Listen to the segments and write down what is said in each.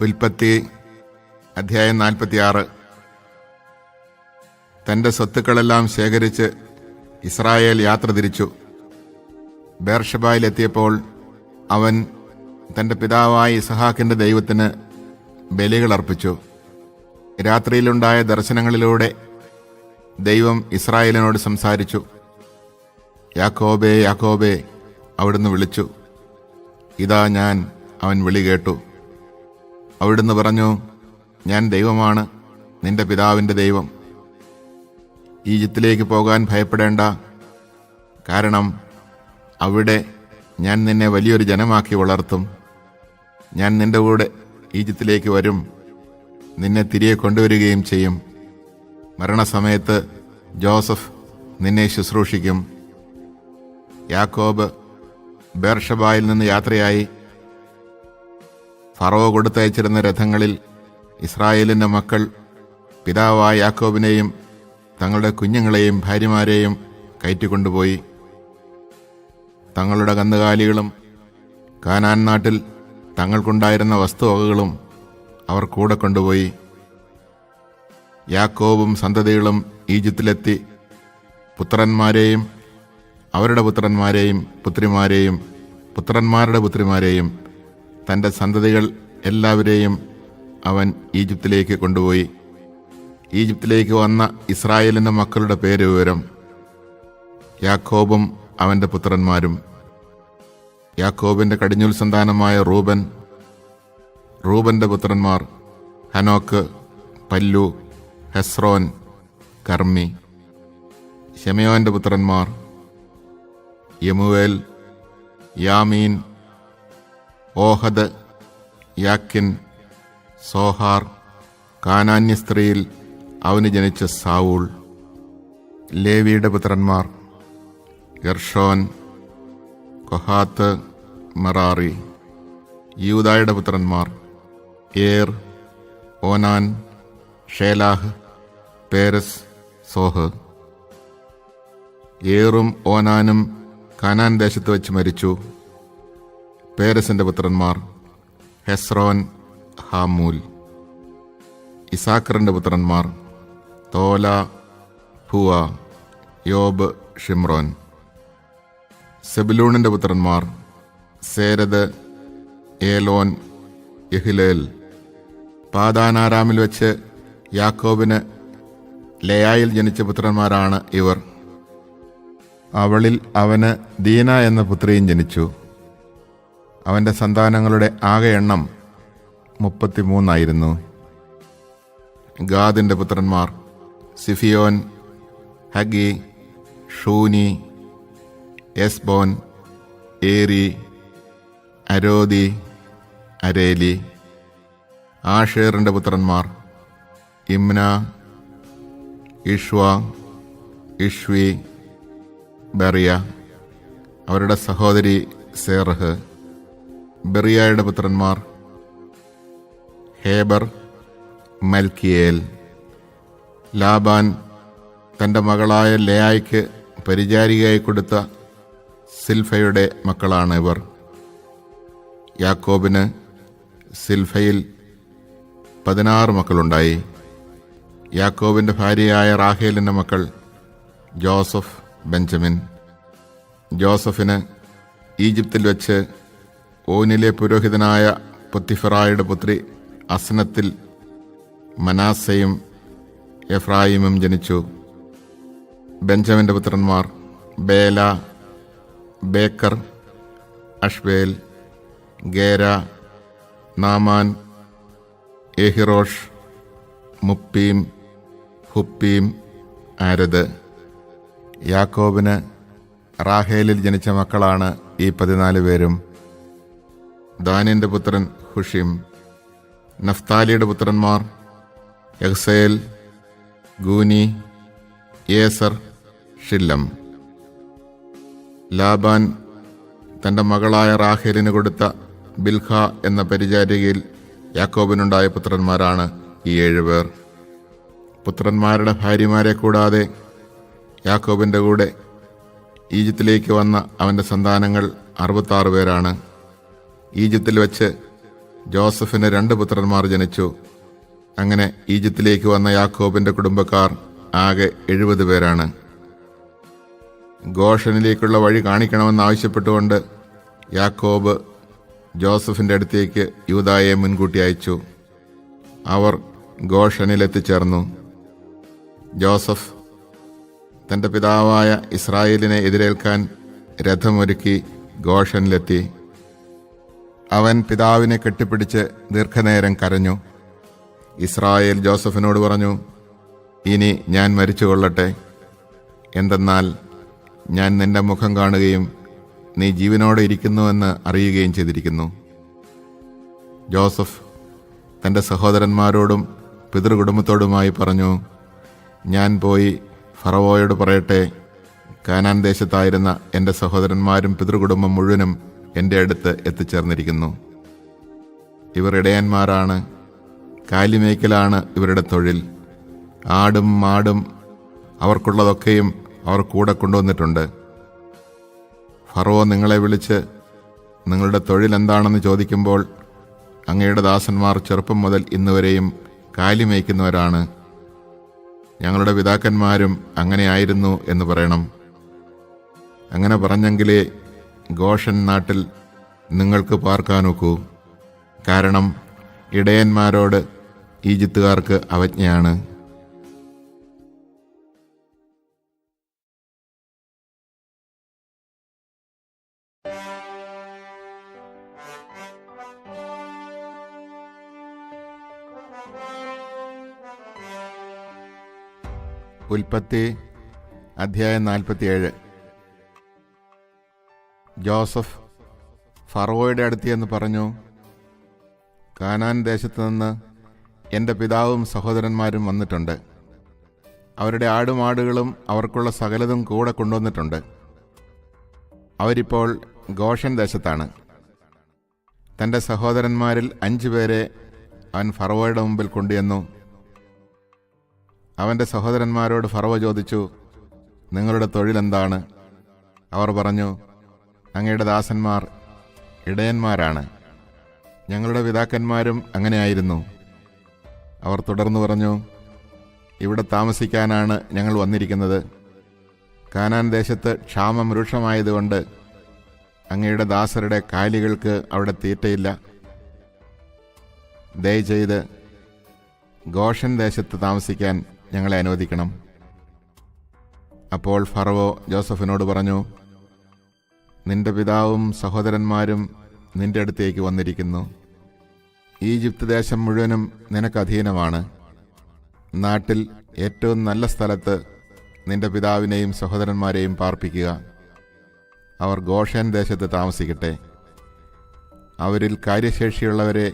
ഉൽപ്പത്തി അധ്യായം 46. തൻ്റെ സ്വത്തുക്കളെല്ലാം ശേഖരിച്ച് ഇസ്രായേൽ യാത്ര തിരിച്ചു. ബേർഷബായിലെത്തിയപ്പോൾ അവൻ തൻ്റെ പിതാവായ ഇസഹാക്കിൻ്റെ ദൈവത്തിന് ബലികൾ അർപ്പിച്ചു. രാത്രിയിലുണ്ടായ ദർശനങ്ങളിലൂടെ ദൈവം ഇസ്രായേലിനോട് സംസാരിച്ചു. യാക്കോബേ, യാക്കോബേ, അവിടുന്ന് വിളിച്ചു. ഇതാ ഞാൻ, അവൻ വിളി കേട്ടു. അവിടുന്ന് പറഞ്ഞു, ഞാൻ ദൈവമാണ്, നിന്റെ പിതാവിൻ്റെ ദൈവം. ഈജിപ്തിലേക്ക് പോകാൻ ഭയപ്പെടേണ്ട, കാരണം അവിടെ ഞാൻ നിന്നെ വലിയൊരു ജനമാക്കി വളർത്തും. ഞാൻ നിന്റെ കൂടെ ഈജിപ്തിലേക്ക് വരും, നിന്നെ തിരികെ കൊണ്ടുവരികയും ചെയ്യും. മരണസമയത്ത് ജോസഫ് നിന്നെ ശുശ്രൂഷിക്കും. യാക്കോബ് ബേർഷബായിൽ നിന്ന് യാത്രയായി. ഫറവോ കൊടുത്തയച്ചിരുന്ന രഥങ്ങളിൽ ഇസ്രായേലിൻ്റെ മക്കൾ പിതാവായ യാക്കോബിനെയും തങ്ങളുടെ കുഞ്ഞുങ്ങളെയും ഭാര്യമാരെയും കയറ്റിക്കൊണ്ടുപോയി. തങ്ങളുടെ കന്നുകാലികളും കാനാൻ നാട്ടിൽ തങ്ങൾക്കുണ്ടായിരുന്ന വസ്തുവകകളും അവർ കൂടെ കൊണ്ടുപോയി. യാക്കോബും സന്തതികളും ഈജിപ്തിലെത്തി. പുത്രന്മാരെയും അവരുടെ പുത്രന്മാരെയും പുത്രിമാരെയും പുത്രന്മാരുടെ പുത്രിമാരെയും തൻ്റെ സന്തതികൾ എല്ലാവരെയും അവൻ ഈജിപ്തിലേക്ക് കൊണ്ടുപോയി. ഈജിപ്തിലേക്ക് വന്ന ഇസ്രായേലിൻ്റെ മക്കളുടെ പേര് വിവരം: യാക്കോബും അവൻ്റെ പുത്രന്മാരും. യാക്കോബിൻ്റെ കടിഞ്ഞൂൽ സന്താനമായ റൂബൻ്റെ പുത്രന്മാർ ഹനോക്ക്, പല്ലു, ഹെസ്രോൻ, കർമ്മി. ശെമയോൻ്റെ പുത്രന്മാർ യമുവേൽ, യാമീൻ, ഓഹദ്, യാക്കിൻ, സോഹാർ. കാനാന്യ സ്ത്രീയിൽ അവന് ജനിച്ച സാവൂൾ. ലേവിയുടെ പുത്രന്മാർ ഗർഷോൻ, കൊഹാത്ത്, മെറാറി. യൂദായുടെ പുത്രന്മാർ ഏർ, ഓനാൻ, ഷേലാഹ്, പേരസ്, സോഹ്. ഏറും ഓനാനും കാനാൻ ദേശത്ത് വെച്ച് മരിച്ചു. പേരസിന്റെ പുത്രന്മാർ ഹെസ്രോൻ, ഹാമൂൽ. ഇസാക്കറിന്റെ പുത്രന്മാർ തോല, ഫുവ, യോബ്, ഷിമ്രോൻ. സെബുലൂണിന്റെ പുത്രന്മാർ സേരദ്, ഏലോൻ, യഹിലേൽ. പാദാനാരാമിൽ വെച്ച് യാക്കോബിന് ലേയായിൽ ജനിച്ച പുത്രന്മാരാണ് ഇവർ. അവളിൽ അവന് ദീന എന്ന പുത്രിയും ജനിച്ചു. അവൻ്റെ സന്താനങ്ങളുടെ ആകെ എണ്ണം 33 ഗാദിൻ്റെ പുത്രന്മാർ സിഫിയോൻ, ഹഗി, ഷൂനി, എസ്ബോൻ, ഏരി, അരോദി, അരേലി. ആഷേറിൻ്റെ പുത്രന്മാർ ഇമ്ന, ഇഷ്വ, ഇഷ്വി, ബെറിയ. അവരുടെ സഹോദരി സേറഹ്. ബെറിയയുടെ പുത്രന്മാർ ഹേബർ, മൽക്കിയേൽ. ലാബാൻ തൻ്റെ മകളായ ലേയായ്ക്ക് പരിചാരികയായി കൊടുത്ത സിൽഫയുടെ മക്കളാണ് ഇവർ. യാക്കോബിന് സിൽഫയിൽ 16 മക്കളുണ്ടായി. യാക്കോബിൻ്റെ ഭാര്യയായ റാഹേലിൻ്റെ മക്കൾ ജോസഫ്, ബെഞ്ചമിൻ. ജോസഫിന് ഈജിപ്തിൽ വെച്ച് ഓനിലെ പുരോഹിതനായ പൊത്തിഫറായുടെ പുത്രി അസ്നത്തിൽ മനാസയും എഫ്രായിമും ജനിച്ചു. ബെഞ്ചമിൻ്റെ പുത്രന്മാർ ബേല, ബേക്കർ, അഷ്ബേൽ, ഗേര, നാമാൻ, എഹിറോഷ്, മുപ്പീം, ഹുപ്പീം, ആരദ്. യാക്കോബിന് റാഹേലിൽ ജനിച്ച മക്കളാണ് ഈ 14 പേരും. ദാനിൻ്റെ പുത്രൻ ഹുഷിം. നഫ്താലിയുടെ പുത്രന്മാർ യഹ്സേൽ, ഗൂനി, യേസർ, ഷില്ലം. ലാബാൻ തൻ്റെ മകളായ റാഹേലിന് കൊടുത്ത ബിൽഹ എന്ന പരിചാരികയിൽ യാക്കോബിനുണ്ടായ പുത്രന്മാരാണ് ഈ 7 പേർ. പുത്രന്മാരുടെ ഭാര്യമാരെ കൂടാതെ യാക്കോബിൻ്റെ കൂടെ ഈജിപ്തിലേക്ക് വന്ന അവൻ്റെ സന്താനങ്ങൾ 66 പേരാണ്. ഈജിപ്തിൽ വെച്ച് ജോസഫിന് 2 പുത്രന്മാർ ജനിച്ചു. അങ്ങനെ ഈജിപ്തിലേക്ക് വന്ന യാക്കോബിന്റെ കുടുംബക്കാർ ആകെ 70 പേരാണ്. ഗോഷനിലേക്കുള്ള വഴി കാണിക്കണമെന്നാവശ്യപ്പെട്ടുകൊണ്ട് യാക്കോബ് ജോസഫിന്റെ അടുത്തേക്ക് യൂദായെ മുൻകൂട്ടി അയച്ചു. അവർ ഗോഷനിലെത്തിച്ചേർന്നു. ജോസഫ് തൻ്റെ പിതാവായ ഇസ്രായേലിനെ എതിരേൽക്കാൻ രഥമൊരുക്കി ഗോഷനിലെത്തി. അവൻ പിതാവിനെ കെട്ടിപ്പിടിച്ച് ദീർഘനേരം കരഞ്ഞു. ഇസ്രായേൽ ജോസഫിനോട് പറഞ്ഞു, ഇനി ഞാൻ മരിച്ചുകൊള്ളട്ടെ, എന്തെന്നാൽ ഞാൻ നിന്റെ മുഖം കാണുകയും നീ ജീവനോടെ ഇരിക്കുന്നുവെന്ന് അറിയുകയും ചെയ്തിരിക്കുന്നു. ജോസഫ് തൻ്റെ സഹോദരന്മാരോടും പിതൃകുടുംബത്തോടുമായി പറഞ്ഞു, ഞാൻ പോയി ഫറവോയോട് പറയട്ടെ, കാനാൻ ദേശത്തായിരുന്ന എൻ്റെ സഹോദരന്മാരും പിതൃകുടുംബം മുഴുവനും എൻ്റെ അടുത്ത് എത്തിച്ചേർന്നിരിക്കുന്നു. ഇവർ ഇടയന്മാരാണ്, കാലിമേയ്ക്കലാണ് ഇവരുടെ തൊഴിൽ. ആടും മാടും അവർക്കുള്ളതൊക്കെയും അവർ കൂടെ കൊണ്ടുവന്നിട്ടുണ്ട്. ഫറവോ നിങ്ങളെ വിളിച്ച് നിങ്ങളുടെ തൊഴിൽ എന്താണെന്ന് ചോദിക്കുമ്പോൾ അങ്ങയുടെ ദാസന്മാർ ചെറുപ്പം മുതൽ ഇന്നുവരെയും കാലിമേയ്ക്കുന്നവരാണ്, ഞങ്ങളുടെ പിതാക്കന്മാരും അങ്ങനെയായിരുന്നു എന്ന് പറയണം. അങ്ങനെ പറഞ്ഞെങ്കിലേ ഗോഷൻ നാട്ടിൽ നിങ്ങൾക്ക് പാർക്കാനൊക്കൂ. കാരണം ഇടയന്മാരോട് ഈജിപ്തുകാർക്ക് അവജ്ഞയാണ്. ഉൽപ്പത്തി അധ്യായം 47. ജോസഫ് ഫറവോയുടെ അടുത്ത് എന്ന് പറഞ്ഞു, കാനാൻ ദേശത്തു നിന്ന് എൻ്റെ പിതാവും സഹോദരന്മാരും വന്നിട്ടുണ്ട്. അവരുടെ ആടുമാടുകളും അവർക്കുള്ള സകലതും കൂടെ കൊണ്ടുവന്നിട്ടുണ്ട്. അവരിപ്പോൾ ഗോഷൻ ദേശത്താണ്. തൻ്റെ സഹോദരന്മാരിൽ 5 പേരെ അവൻ ഫറവോയുടെ മുമ്പിൽ കൊണ്ടുവന്നു. അവൻ്റെ സഹോദരന്മാരോട് ഫറവോ ചോദിച്ചു, നിങ്ങളുടെ തൊഴിലെന്താണ്? അവർ പറഞ്ഞു, അങ്ങയുടെ ദാസന്മാർ ഇടയന്മാരാണ്, ഞങ്ങളുടെ പിതാക്കന്മാരും അങ്ങനെയായിരുന്നു. അവർ തുടർന്നു പറഞ്ഞു, ഇവിടെ താമസിക്കാനാണ് ഞങ്ങൾ വന്നിരിക്കുന്നത്. കാനാൻ ദേശത്ത് ക്ഷാമം രൂക്ഷമായതുകൊണ്ട് അങ്ങയുടെ ദാസരുടെ കാലികൾക്ക് അവിടെ തീറ്റയില്ല. ദയചെയ്ത് ഗോഷൻ ദേശത്ത് താമസിക്കാൻ ഞങ്ങളെ അനുവദിക്കണം. അപ്പോൾ ഫറവോ ജോസഫിനോട് പറഞ്ഞു, നിന്റെ പിതാവും സഹോദരന്മാരും നിന്റെ അടുത്തേക്ക് വന്നിരിക്കുന്നു. ഈജിപ്ത് ദേശം മുഴുവനും നിനക്ക് അധീനമാണ്. നാട്ടിൽ ഏറ്റവും നല്ല സ്ഥലത്ത് നിന്റെ പിതാവിനെയും സഹോദരന്മാരെയും പാർപ്പിക്കുക. അവർ ഗോഷൻ ദേശത്ത് താമസിക്കട്ടെ. അവരിൽ കാര്യശേഷിയുള്ളവരെ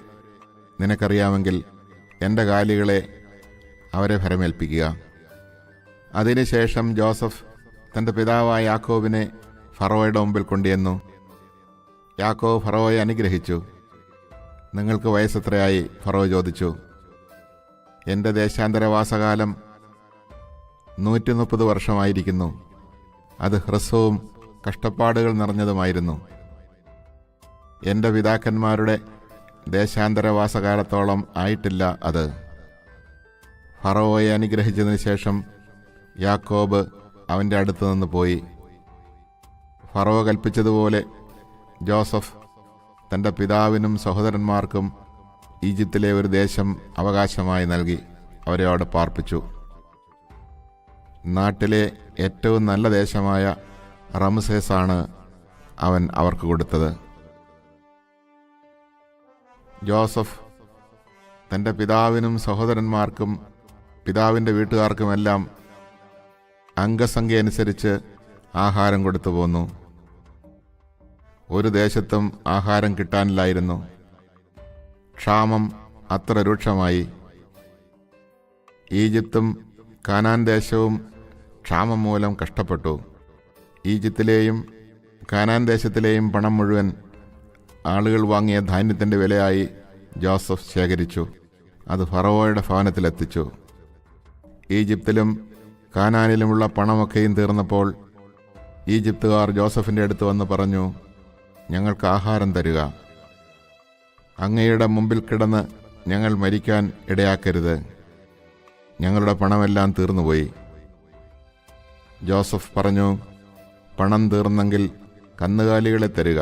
നിനക്കറിയാമെങ്കിൽ എൻ്റെ കാലികളെ അവരെ ഭരമേൽപ്പിക്കുക. അതിനുശേഷം ജോസഫ് തൻ്റെ പിതാവായ യാക്കോബിനെ ഫറവോയുടെ മുമ്പിൽ കൊണ്ടുവന്നു. യാക്കോബ് ഫറവോയെ അനുഗ്രഹിച്ചു. നിങ്ങൾക്ക് വയസ്സെത്രയായി? ഫറവോ ചോദിച്ചു. എൻ്റെ ദേശാന്തരവാസകാലം 130 വർഷമായിരിക്കുന്നു. അത് ഹ്രസ്വവും കഷ്ടപ്പാടുകൾ നിറഞ്ഞതുമായിരുന്നു. എൻ്റെ പിതാക്കന്മാരുടെ ദേശാന്തരവാസകാലത്തോളം ആയിട്ടില്ല അത്. ഫറവോയെ അനുഗ്രഹിച്ചതിന് ശേഷം യാക്കോബ് അവൻ്റെ അടുത്ത് നിന്ന് പോയി. ഫറവോ കൽപ്പിച്ചതുപോലെ ജോസഫ് തൻ്റെ പിതാവിനും സഹോദരന്മാർക്കും ഈജിപ്തിലെ ഒരു ദേശം അവകാശമായി നൽകി അവരെ അവിടെ പാർപ്പിച്ചു. നാട്ടിലെ ഏറ്റവും നല്ല ദേശമായ റംസേസാണ് അവൻ അവർക്ക് കൊടുത്തത്. ജോസഫ് തൻ്റെ പിതാവിനും സഹോദരന്മാർക്കും പിതാവിൻ്റെ വീട്ടുകാർക്കുമെല്ലാം അംഗസംഖ്യ അനുസരിച്ച് ആഹാരം കൊടുത്തു പോന്നു. ഒരു ദേശത്തും ആഹാരം കിട്ടാനില്ലായിരുന്നു. ക്ഷാമം അത്ര രൂക്ഷമായി. ഈജിപ്തും കാനാൻ ദേശവും ക്ഷാമം മൂലം കഷ്ടപ്പെട്ടു. ഈജിപ്തിലെയും കാനാൻ ദേശത്തിലെയും പണം മുഴുവൻ ആളുകൾ വാങ്ങിയ ധാന്യത്തിൻ്റെ വിലയായി ജോസഫ് ശേഖരിച്ചു. അത് ഫറവോയുടെ ഭവനത്തിലെത്തിച്ചു. ഈജിപ്തിലും കാനാനിലുമുള്ള പണമൊക്കെയും തീർന്നപ്പോൾ ഈജിപ്തുകാർ ജോസഫിൻ്റെ അടുത്ത് വന്ന് പറഞ്ഞു, ഞങ്ങൾക്ക് ആഹാരം തരിക. അങ്ങയുടെ മുമ്പിൽ കിടന്ന് ഞങ്ങൾ മരിക്കാൻ ഇടയാക്കരുത്. ഞങ്ങളുടെ പണമെല്ലാം തീർന്നുപോയി. ജോസഫ് പറഞ്ഞു, പണം തീർന്നെങ്കിൽ കന്നുകാലികളെ തരിക,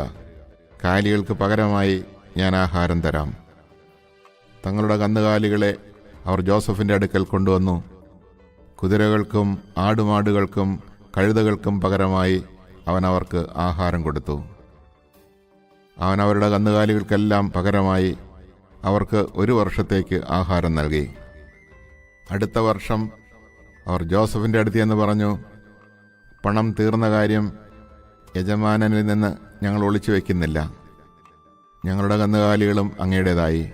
കാലികൾക്ക് പകരമായി ഞാൻ ആഹാരം തരാം. തങ്ങളുടെ കന്നുകാലികളെ അവർ ജോസഫിൻ്റെ അടുക്കൽ കൊണ്ടുവന്നു. കുതിരകൾക്കും ആടുമാടുകൾക്കും കഴുതകൾക്കും പകരമായി അവൻ അവർക്ക് ആഹാരം കൊടുത്തു. അവൻ അവരുടെ കന്നുകാലികൾക്കെല്ലാം പകരമായി അവർക്ക് 1 വർഷത്തേക്ക് ആഹാരം നൽകി. അടുത്ത വർഷം അവർ ജോസഫിൻ്റെ അടുത്ത് എന്ന് പറഞ്ഞു, പണം തീർന്ന കാര്യം യജമാനനിൽ നിന്ന് ഞങ്ങൾ ഒളിച്ചു വയ്ക്കുന്നില്ല. ഞങ്ങളുടെ കന്നുകാലികളും അങ്ങയുടേതായി.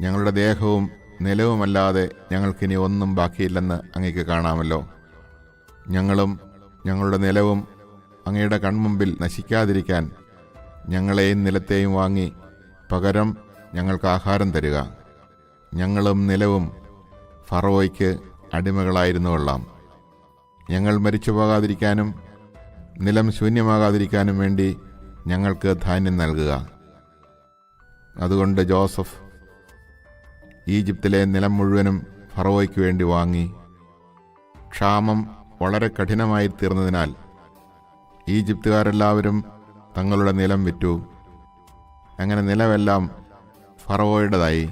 ഞങ്ങളുടെ ദേഹവും നിലവുമല്ലാതെ ഞങ്ങൾക്കിനി ഒന്നും ബാക്കിയില്ലെന്ന് അങ്ങയ്ക്ക് കാണാമല്ലോ. ഞങ്ങളും ഞങ്ങളുടെ നിലവും അങ്ങയുടെ കൺമുമ്പിൽ നശിക്കാതിരിക്കാൻ ഞങ്ങളെയും നിലത്തെയും വാങ്ങി പകരം ഞങ്ങൾക്ക് ആഹാരം തരിക. ഞങ്ങളും നിലവും ഫറവോയ്ക്ക് അടിമകളായിരുന്നു കൊള്ളാം. ഞങ്ങൾ മരിച്ചു പോകാതിരിക്കാനും നിലം ശൂന്യമാകാതിരിക്കാനും വേണ്ടി ഞങ്ങൾക്ക് ധാന്യം നൽകുക. അതുകൊണ്ട് ജോസഫ് ഈജിപ്തിലെ നിലം മുഴുവനും ഫറവോയ്ക്ക് വേണ്ടി വാങ്ങി. ക്ഷാമം വളരെ കഠിനമായി തീർന്നതിനാൽ ഈജിപ്തുകാരെല്ലാവരും തങ്ങളുടെ നിലം വിറ്റു. അങ്ങനെ നിലമെല്ലാം ഫറവോയുടേതായി.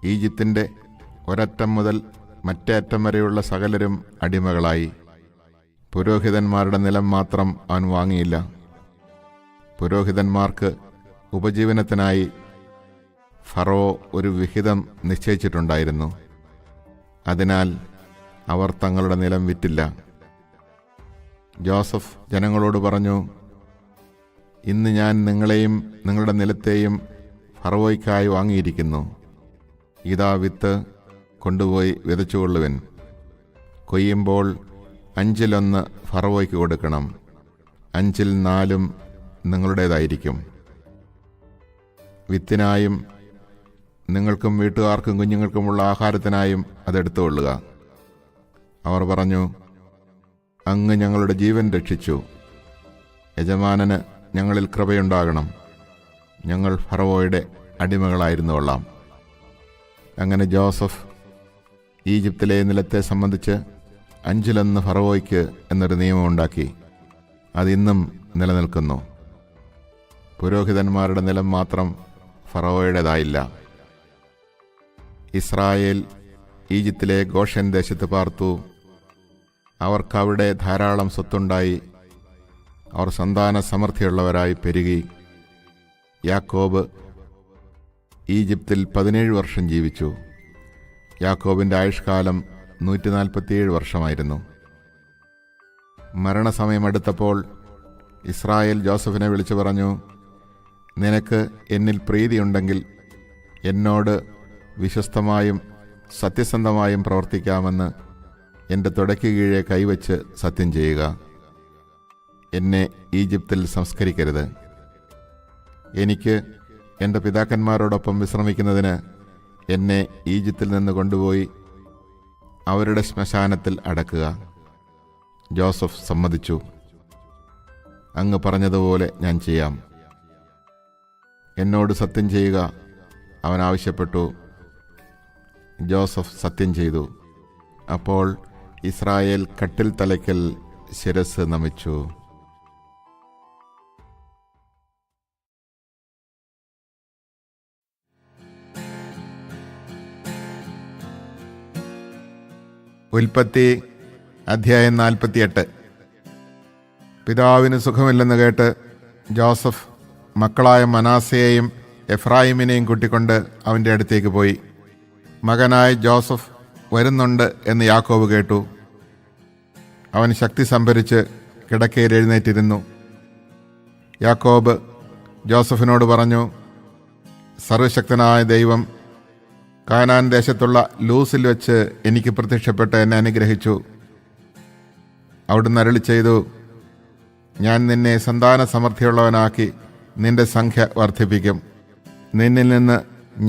ഈജിപ്തിൻ്റെ ഒരറ്റം മുതൽ മറ്റേ അറ്റം വരെയുള്ള സകലരും അടിമകളായി. പുരോഹിതന്മാരുടെ നിലം മാത്രം അവൻ വാങ്ങിയില്ല. പുരോഹിതന്മാർക്ക് ഉപജീവനത്തിനായി ഫറവോ ഒരു വിഹിതം നിശ്ചയിച്ചിട്ടുണ്ടായിരുന്നു. അതിനാൽ അവർ തങ്ങളുടെ നിലം വിറ്റില്ല. ജോസഫ് ജനങ്ങളോട് പറഞ്ഞു, ഇന്ന് ഞാൻ നിങ്ങളെയും നിങ്ങളുടെ നിലത്തെയും ഫറവോയ്ക്കായി വാങ്ങിയിരിക്കുന്നു. ഇതാ വിത്ത്, കൊണ്ടുപോയി വിതച്ചുകൊള്ളുവിൻ. കൊയ്യുമ്പോൾ 1/5 ഫറവോയ്ക്ക് കൊടുക്കണം. 4 നിങ്ങളുടേതായിരിക്കും. വിത്തിനായും നിങ്ങൾക്കും വീട്ടുകാർക്കും കുഞ്ഞുങ്ങൾക്കുമുള്ള ആഹാരത്തിനായും അതെടുത്തുകൊള്ളുക. അവർ പറഞ്ഞു, അങ്ങ് ഞങ്ങളുടെ ജീവൻ രക്ഷിച്ചു. യജമാനന് ഞങ്ങളിൽ കൃപയുണ്ടാകണം. ഞങ്ങൾ ഫറവോയുടെ അടിമകളായിരുന്നു കൊള്ളാം. അങ്ങനെ ജോസഫ് ഈജിപ്തിലെ നിലത്തെ സംബന്ധിച്ച് 1/5 ഫറവോയ്ക്ക് എന്നൊരു നിയമമുണ്ടാക്കി. അതിന്നും നിലനിൽക്കുന്നു. പുരോഹിതന്മാരുടെ നിലം മാത്രം ഫറവോയുടേതായില്ല. ഇസ്രായേൽ ഈജിപ്തിലെ ഗോഷൻ ദേശത്ത് പാർത്തു. അവർക്കവിടെ ധാരാളം സ്വത്തുണ്ടായി. അവർ സന്താന സമൃദ്ധിയുള്ളവരായി പെരുകി. യാക്കോബ് ഈജിപ്തിൽ 17 വർഷം ജീവിച്ചു. യാക്കോബിൻ്റെ ആയുഷ്കാലം 147 വർഷമായിരുന്നു. മരണസമയം അടുത്തപ്പോൾ ഇസ്രായേൽ ജോസഫിനെ വിളിച്ചു പറഞ്ഞു, നിനക്ക് എന്നിൽ പ്രീതിയുണ്ടെങ്കിൽ എന്നോട് വിശ്വസ്തമായും സത്യസന്ധമായും പ്രവർത്തിക്കാമെന്ന് എൻ്റെ തുടയ്ക്ക് കീഴെ കൈവച്ച് സത്യം ചെയ്യുക. എന്നെ ഈജിപ്തിൽ സംസ്കരിക്കരുത്. എനിക്ക് എൻ്റെ പിതാക്കന്മാരോടൊപ്പം വിശ്രമിക്കുന്നതിന് എന്നെ ഈജിപ്തിൽ നിന്ന് കൊണ്ടുപോയി അവരുടെ ശ്മശാനത്തിൽ അടക്കുക. ജോസഫ് സമ്മതിച്ചു. അങ്ങ് പറഞ്ഞതുപോലെ ഞാൻ ചെയ്യാം. എന്നോട് സത്യം ചെയ്യുക, അവൻ ആവശ്യപ്പെട്ടു. ജോസഫ് സത്യം ചെയ്തു. അപ്പോൾ ഇസ്രായേൽ കട്ടിൽ തലയ്ക്കൽ ശിരസ് നമിച്ചു. ഉൽപ്പത്തി അധ്യായം 48. പിതാവിന് സുഖമില്ലെന്ന് കേട്ട് ജോസഫ് മക്കളായ മനാസയെയും എഫ്രായിമിനെയും കൂട്ടിക്കൊണ്ട് അവൻ്റെ അടുത്തേക്ക് പോയി. മകനായ ജോസഫ് വരുന്നുണ്ട് എന്ന് യാക്കോബ് കേട്ടു. അവൻ ശക്തി സംഭരിച്ച് കിടക്കയിൽ എഴുന്നേറ്റിരുന്നു. യാക്കോബ് ജോസഫിനോട് പറഞ്ഞു, സർവശക്തനായ ദൈവം കാനാൻ ദേശത്തുള്ള ലൂസിൽ വെച്ച് എനിക്ക് പ്രത്യക്ഷപ്പെട്ട് എന്നെ അനുഗ്രഹിച്ചു. അവിടുന്ന് അരുളി ചെയ്തു, ഞാൻ നിന്നെ സന്താന സമൃദ്ധിയുള്ളവനാക്കി നിന്റെ സംഖ്യ വർദ്ധിപ്പിക്കും. നിന്നിൽ നിന്ന്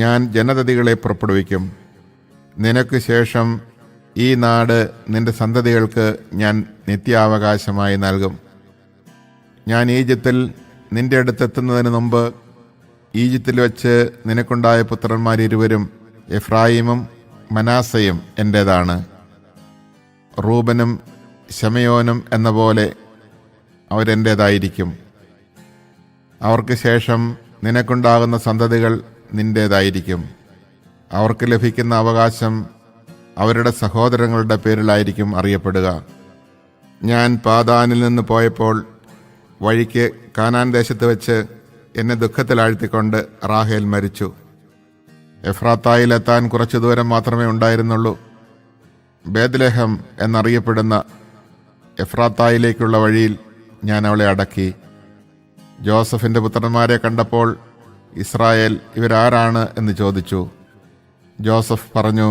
ഞാൻ ജനതതികളെ പുറപ്പെടുവിക്കും. നിനക്ക് ശേഷം ഈ നാട് നിന്റെ സന്തതികൾക്ക് ഞാൻ നിത്യാവകാശമായി നൽകും. ഞാൻ ഈജിപ്തിൽ നിന്റെ അടുത്തെത്തുന്നതിന് മുമ്പ് ഈജിപ്തിൽ വെച്ച് നിനക്കുണ്ടായ പുത്രന്മാരിരുവരും എഫ്രായിമും മനാസയും എൻ്റേതാണ്. റൂബനും ശമയോനും എന്ന പോലെ അവരെൻ്റേതായിരിക്കും. അവർക്ക് ശേഷം നിനക്കുണ്ടാകുന്ന സന്തതികൾ നിൻ്റേതായിരിക്കും. അവർക്ക് ലഭിക്കുന്ന അവകാശം അവരുടെ സഹോദരങ്ങളുടെ പേരിലായിരിക്കും അറിയപ്പെടുക. ഞാൻ പാദാനിൽ നിന്ന് പോയപ്പോൾ വഴിക്ക് കാനാൻ ദേശത്ത് വെച്ച് എന്നെ ദുഃഖത്തിലാഴ്ത്തിക്കൊണ്ട് റാഹേൽ മരിച്ചു. എഫ്രാത്തായിലെത്താൻ കുറച്ചു ദൂരം മാത്രമേ ഉണ്ടായിരുന്നുള്ളൂ. ബേത്ലഹേം എന്നറിയപ്പെടുന്ന എഫ്രാത്തായിലേക്കുള്ള വഴിയിൽ ഞാൻ അവളെ അടക്കി. ജോസഫിൻ്റെ പുത്രന്മാരെ കണ്ടപ്പോൾ ഇസ്രായേൽ ഇവരാരാണ് എന്ന് ചോദിച്ചു. ജോസഫ് പറഞ്ഞു,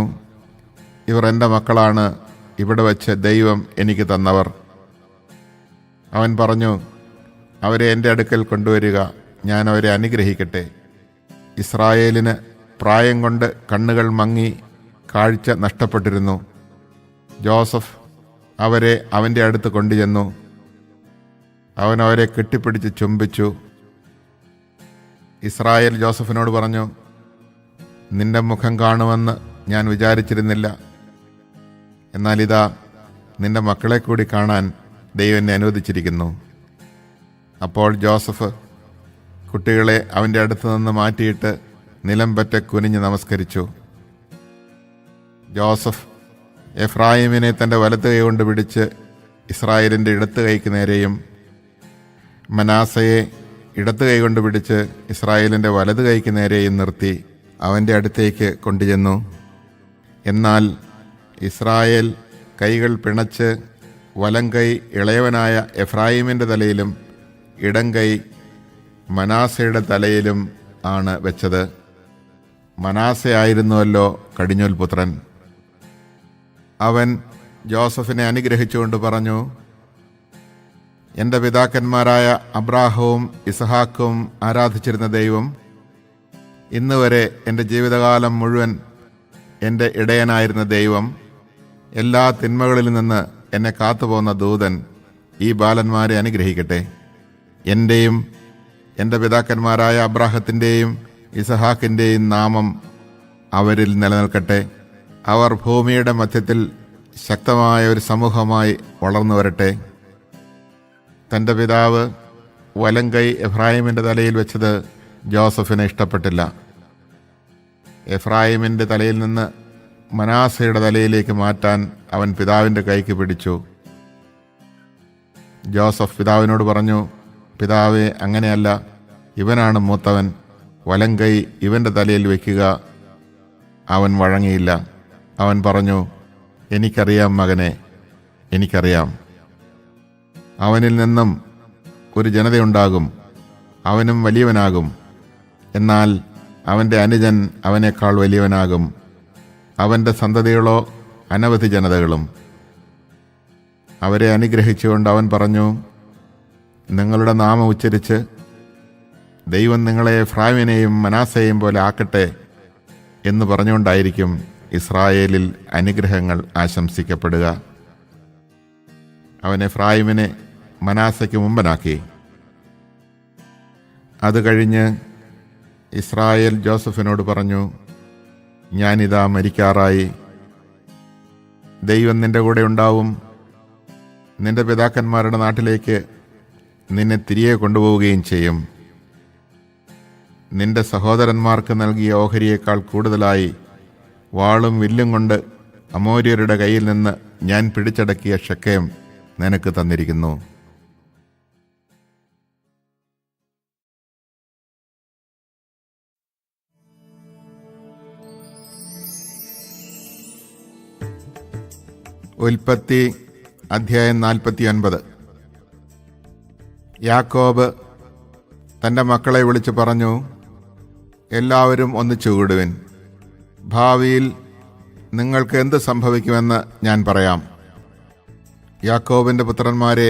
ഇവർ എൻ്റെ മക്കളാണ്, ഇവിടെ വച്ച് ദൈവം എനിക്ക് തന്നവർ. അവൻ പറഞ്ഞു, അവരെ എൻ്റെ അടുക്കൽ കൊണ്ടുവരിക, ഞാൻ അവരെ അനുഗ്രഹിക്കട്ടെ. ഇസ്രായേലിന് പ്രായം കൊണ്ട് കണ്ണുകൾ മങ്ങി കാഴ്ച നഷ്ടപ്പെട്ടിരുന്നു. ജോസഫ് അവരെ അവൻ്റെ അടുത്ത് കൊണ്ടുചെന്നു. അവൻ അവരെ കെട്ടിപ്പിടിച്ച് ചുംബിച്ചു. ഇസ്രായേൽ ജോസഫിനോട് പറഞ്ഞു, നിന്റെ മുഖം കാണുമെന്ന് ഞാൻ വിചാരിച്ചിരുന്നില്ല. എന്നാൽ ഇതാ, നിന്റെ മക്കളെ കൂടി കാണാൻ ദൈവം എന്നെ അനുവദിച്ചിരിക്കുന്നു. അപ്പോൾ ജോസഫ് കുട്ടികളെ അവൻ്റെ അടുത്ത് നിന്ന് മാറ്റിയിട്ട് നിലം പറ്റ കുനിഞ്ഞ് നമസ്കരിച്ചു. ജോസഫ് എഫ്രായിമിനെ തൻ്റെ വലത്ത് കൈ കൊണ്ട് പിടിച്ച് ഇസ്രായേലിൻ്റെ ഇടത്ത് കൈക്ക് നേരെയും മനാസയെ ഇടത്ത് കൈ കൊണ്ട് പിടിച്ച് ഇസ്രായേലിൻ്റെ വലത് കൈക്ക് നേരെയും നിർത്തി അവൻ്റെ അടുത്തേക്ക് കൊണ്ടുചെന്നു. എന്നാൽ ഇസ്രായേൽ കൈകൾ പിണച്ച് വലം കൈ ഇളയവനായ എഫ്രായിമിൻ്റെ തലയിലും ഇടം കൈ മനാസയുടെ തലയിലും ആണ് വെച്ചത്. മനാസയായിരുന്നുവല്ലോ കടിഞ്ഞൂൽ പുത്രൻ. അവൻ ജോസഫിനെ അനുഗ്രഹിച്ചുകൊണ്ട് പറഞ്ഞു, എൻ്റെ പിതാക്കന്മാരായ അബ്രാഹവും ഇസഹാക്കും ആരാധിച്ചിരുന്ന ദൈവം, ഇന്ന് വരെ എൻ്റെ ജീവിതകാലം മുഴുവൻ എൻ്റെ ഇടയനായിരുന്ന ദൈവം, എല്ലാ തിന്മകളിൽ നിന്ന് എന്നെ കാത്തുപോകുന്ന ദൂതൻ ഈ ബാലന്മാരെ അനുഗ്രഹിക്കട്ടെ. എൻ്റെയും എൻ്റെ പിതാക്കന്മാരായ അബ്രാഹത്തിൻ്റെയും ഇസഹാക്കിൻ്റെയും നാമം അവരിൽ നിലനിൽക്കട്ടെ. അവർ ഭൂമിയുടെ മധ്യത്തിൽ ശക്തമായ ഒരു സമൂഹമായി വളർന്നു വരട്ടെ. തൻ്റെ പിതാവ് വലം കൈ എഫ്രായിമിൻ്റെ തലയിൽ വെച്ചത് ജോസഫിന് ഇഷ്ടപ്പെട്ടില്ല. എഫ്രായിമിൻ്റെ തലയിൽ നിന്ന് മനാസയുടെ തലയിലേക്ക് മാറ്റാൻ അവൻ പിതാവിൻ്റെ കൈക്ക് പിടിച്ചു. ജോസഫ് പിതാവിനോട് പറഞ്ഞു, പിതാവേ, അങ്ങനെയല്ല, ഇവനാണ് മൂത്തവൻ, വലം കൈ ഇവൻ്റെ തലയിൽ വയ്ക്കുക. അവൻ വഴങ്ങിയില്ല. അവൻ പറഞ്ഞു, എനിക്കറിയാം മകനെ, എനിക്കറിയാം. അവനിൽ നിന്നും ഒരു ജനതയുണ്ടാകും, അവനും വലിയവനാകും. എന്നാൽ അവൻ്റെ അനുജൻ അവനേക്കാൾ വലിയവനാകും. അവൻ്റെ സന്തതികളോ അനവധി ജനതകളും. അവരെ അനുഗ്രഹിച്ചുകൊണ്ട് അവൻ പറഞ്ഞു, നിങ്ങളുടെ നാമം ഉച്ചരിച്ച് ദൈവം നിങ്ങളെ എഫ്രായിമിനെയും മനാസയെയും പോലെ ആക്കട്ടെ എന്ന് പറഞ്ഞുകൊണ്ടായിരിക്കും ഇസ്രായേലിൽ അനുഗ്രഹങ്ങൾ ആശംസിക്കപ്പെടുക. അവൻ എഫ്രായിമിനെ മനാസയ്ക്ക് മുമ്പനാക്കി. അത് കഴിഞ്ഞ് ഇസ്രായേൽ ജോസഫിനോട് പറഞ്ഞു, ഞാനിതാ മരിക്കാറായി. ദൈവം നിന്റെ കൂടെ ഉണ്ടാവും. നിന്റെ പിതാക്കന്മാരുടെ നാട്ടിലേക്ക് നിന്നെ തിരികെ കൊണ്ടുപോവുകയും ചെയ്യും. നിന്റെ സഹോദരന്മാർക്ക് നൽകിയ ഓഹരിയേക്കാൾ കൂടുതലായി വാളും വില്ലും കൊണ്ട് അമോര്യരുടെ കയ്യിൽ നിന്ന് ഞാൻ പിടിച്ചടക്കിയ ഷെക്കേം നിനക്ക് തന്നിരിക്കുന്നു. ഉൽപ്പത്തി അധ്യായം 49. യാക്കോബ് തൻ്റെ മക്കളെ വിളിച്ചു പറഞ്ഞു, എല്ലാവരും ഒന്നിച്ചു കൂടുവിൻ. ഭാവിയിൽ നിങ്ങൾക്ക് എന്ത് സംഭവിക്കുമെന്ന് ഞാൻ പറയാം. യാക്കോബിൻ്റെ പുത്രന്മാരെ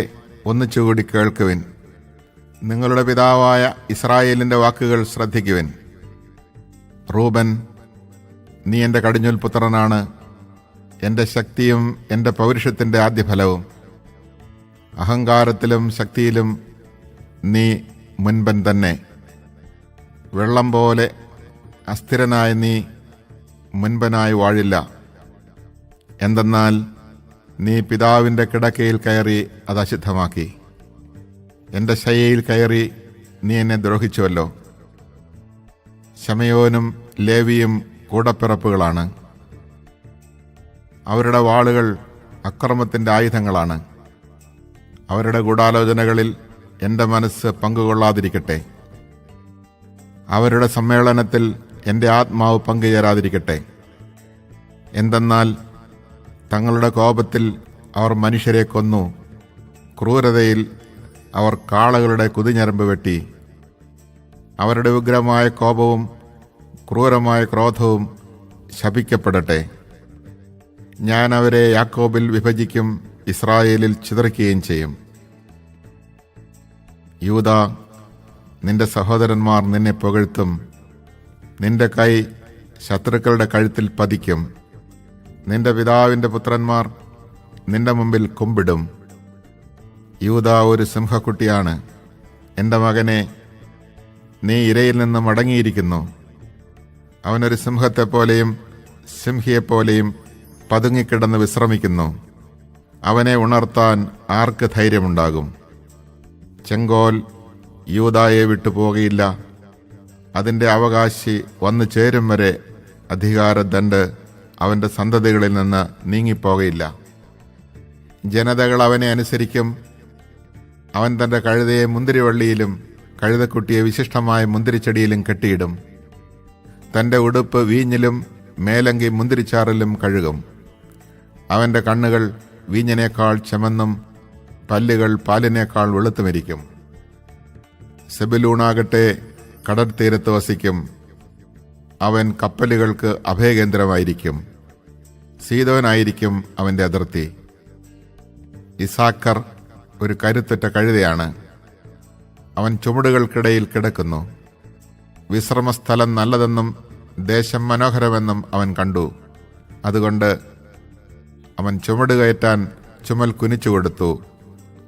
ഒന്നിച്ചുകൂടി കേൾക്കുവിൻ. നിങ്ങളുടെ പിതാവായ ഇസ്രായേലിൻ്റെ വാക്കുകൾ ശ്രദ്ധിക്കുവിൻ. റൂബൻ, നീ എൻ്റെ കടിഞ്ഞൂൽ പുത്രനാണ്, എൻ്റെ ശക്തിയും എൻ്റെ പൗരുഷത്തിൻ്റെ ആദ്യഫലവും. അഹങ്കാരത്തിലും ശക്തിയിലും നീ മുൻപൻ തന്നെ. വെള്ളം പോലെ അസ്ഥിരനായ നീ മുൻപനായി വാഴില്ല. എന്തെന്നാൽ നീ പിതാവിൻ്റെ കിടക്കയിൽ കയറി അത് അശുദ്ധമാക്കി. എൻ്റെ ശയ്യയിൽ കയറി നീ എന്നെ ദ്രോഹിച്ചുവല്ലോ. ശമയോനും ലേവിയും കൂടപ്പിറപ്പുകളാണ്. അവരുടെ വാളുകൾ അക്രമത്തിൻ്റെ ആയുധങ്ങളാണ്. അവരുടെ ഗൂഢാലോചനകളിൽ എൻ്റെ മനസ്സ് പങ്കുകൊള്ളാതിരിക്കട്ടെ. അവരുടെ സമ്മേളനത്തിൽ എൻ്റെ ആത്മാവ് പങ്കുചേരാതിരിക്കട്ടെ. എന്തെന്നാൽ തങ്ങളുടെ കോപത്തിൽ അവർ മനുഷ്യരെ കൊന്നു, ക്രൂരതയിൽ അവർ കാളകളുടെ കുതിഞരമ്പ് വെട്ടി. അവരുടെ ഉഗ്രമായ കോപവും ക്രൂരമായ ക്രോധവും ശപിക്കപ്പെടട്ടെ. ഞാൻ അവരെ യാക്കോബിൽ വിഭജിക്കും, ഇസ്രായേലിൽ ചിതറിക്കുകയും ചെയ്യും. യൂദാ, നിന്റെ സഹോദരന്മാർ നിന്നെ പുകഴ്ത്തും. നിന്റെ കൈ ശത്രുക്കളുടെ കഴുത്തിൽ പതിക്കും. നിന്റെ പിതാവിൻ്റെ പുത്രന്മാർ നിന്റെ മുമ്പിൽ കുമ്പിടും. യൂദാ ഒരു സിംഹക്കുട്ടിയാണ്. എൻ്റെ മകനെ, നീ ഇരയിൽ നിന്ന് മടങ്ങിയിരിക്കുന്നു. അവനൊരു സിംഹത്തെപ്പോലെയും സിംഹിയെപ്പോലെയും പതുങ്ങിക്കിടന്ന് വിശ്രമിക്കുന്നു. അവനെ ഉണർത്താൻ ആർക്ക് ധൈര്യമുണ്ടാകും? ചെങ്കോൽ യൂദായെ വിട്ടുപോകയില്ല. അതിൻ്റെ അവകാശി വന്നു ചേരും വരെ അധികാരദണ്ഡ് അവൻ്റെ സന്തതികളിൽ നിന്ന് നീങ്ങിപ്പോകയില്ല. ജനതകൾ അവനെ അനുസരിക്കും. അവൻ തൻ്റെ കഴുതയെ മുന്തിരിവള്ളിയിലും കഴുതക്കുട്ടിയെ വിശിഷ്ടമായ മുന്തിരിച്ചെടിയിലും കെട്ടിയിടും. തൻ്റെ ഉടുപ്പ് വീഞ്ഞിലും മേലങ്കി മുന്തിരിച്ചാറിലും കഴുകും. അവൻ്റെ കണ്ണുകൾ വീഞ്ഞിനേക്കാൾ ചെമന്നും പല്ലുകൾ പാലിനേക്കാൾ വെളുത്തുമിരിക്കും. സെബുലൂണാകട്ടെ കടൽ തീരത്ത് വസിക്കും. അവൻ കപ്പലുകൾക്ക് അഭയകേന്ദ്രമായിരിക്കും. സീദോനായിരിക്കും അവൻ്റെ അതിർത്തി. ഇസാക്കർ ഒരു കരുത്തുറ്റ കഴുതയാണ്. അവൻ ചുമടുകൾക്കിടയിൽ കിടക്കുന്നു. വിശ്രമസ്ഥലം നല്ലതെന്നും ദേശം മനോഹരമെന്നും അവൻ കണ്ടു. അതുകൊണ്ട് അവൻ ചുമട് കയറ്റാൻ ചുമൽ കുനിച്ചു കൊടുത്തു.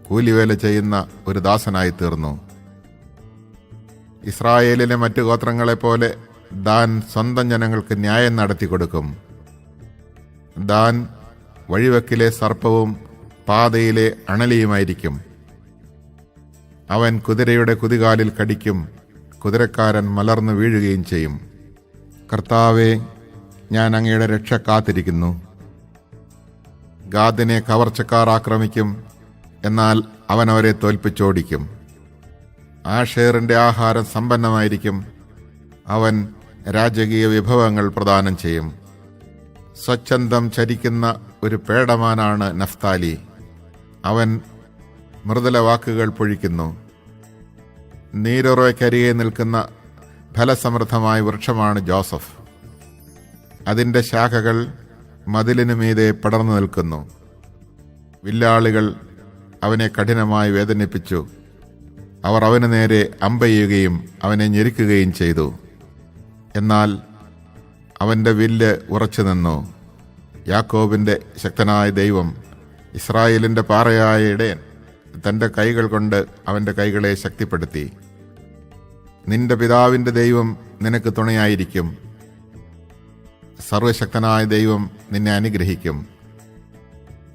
കൂലിവേല ചെയ്യുന്ന ഒരു ദാസനായി തീർന്നു. ഇസ്രായേലിലെ മറ്റു ഗോത്രങ്ങളെപ്പോലെ ദാൻ സ്വന്തം ജനങ്ങൾക്ക് ന്യായം നടത്തി കൊടുക്കും. ദാൻ വഴിവെക്കിലെ സർപ്പവും പാതയിലെ അണലിയുമായിരിക്കും. അവൻ കുതിരയുടെ കുതികാലിൽ കടിക്കും. കുതിരക്കാരൻ മലർന്നു വീഴുകയും ചെയ്യും. കർത്താവേ, ഞാൻ അങ്ങയുടെ രക്ഷ കാത്തിരിക്കുന്നു. ഗാദിനെ കവർച്ചക്കാർ ആക്രമിക്കും, എന്നാൽ അവൻ അവരെ തോൽപ്പിച്ചോടിക്കും. ആഷേറിൻ്റെ ആഹാരം സമ്പന്നമായിരിക്കും. അവൻ രാജകീയ വിഭവങ്ങൾ പ്രദാനം ചെയ്യും. സ്വച്ഛന്തം ചരിക്കുന്ന ഒരു പേടമാനാണ് നഫ്താലി. അവൻ മൃദുല വാക്കുകൾ പൊഴിക്കുന്നു. നീരുറവയ്ക്കരികെ നിൽക്കുന്ന ഫലസമൃദ്ധമായ വൃക്ഷമാണ് ജോസഫ്. അതിൻ്റെ ശാഖകൾ മതിലിനു മീതെ പടർന്നു നിൽക്കുന്നു. വില്ലാളികൾ അവനെ കഠിനമായി വേദനിപ്പിച്ചു. അവർ അവന് നേരെ അമ്പെയ്യുകയും അവനെ ഞെരുക്കുകയും ചെയ്തു. എന്നാൽ അവൻ്റെ വില്ല് ഉറച്ചു നിന്നു. യാക്കോബിൻ്റെ ശക്തനായ ദൈവം, ഇസ്രായേലിൻ്റെ പാറയായ ഇടയൻ തൻ്റെ കൈകൾ കൊണ്ട് അവൻ്റെ കൈകളെ ശക്തിപ്പെടുത്തി. നിന്റെ പിതാവിൻ്റെ ദൈവം നിനക്ക് തുണയായിരിക്കും. സർവശക്തനായ ദൈവം നിന്നെ അനുഗ്രഹിക്കും.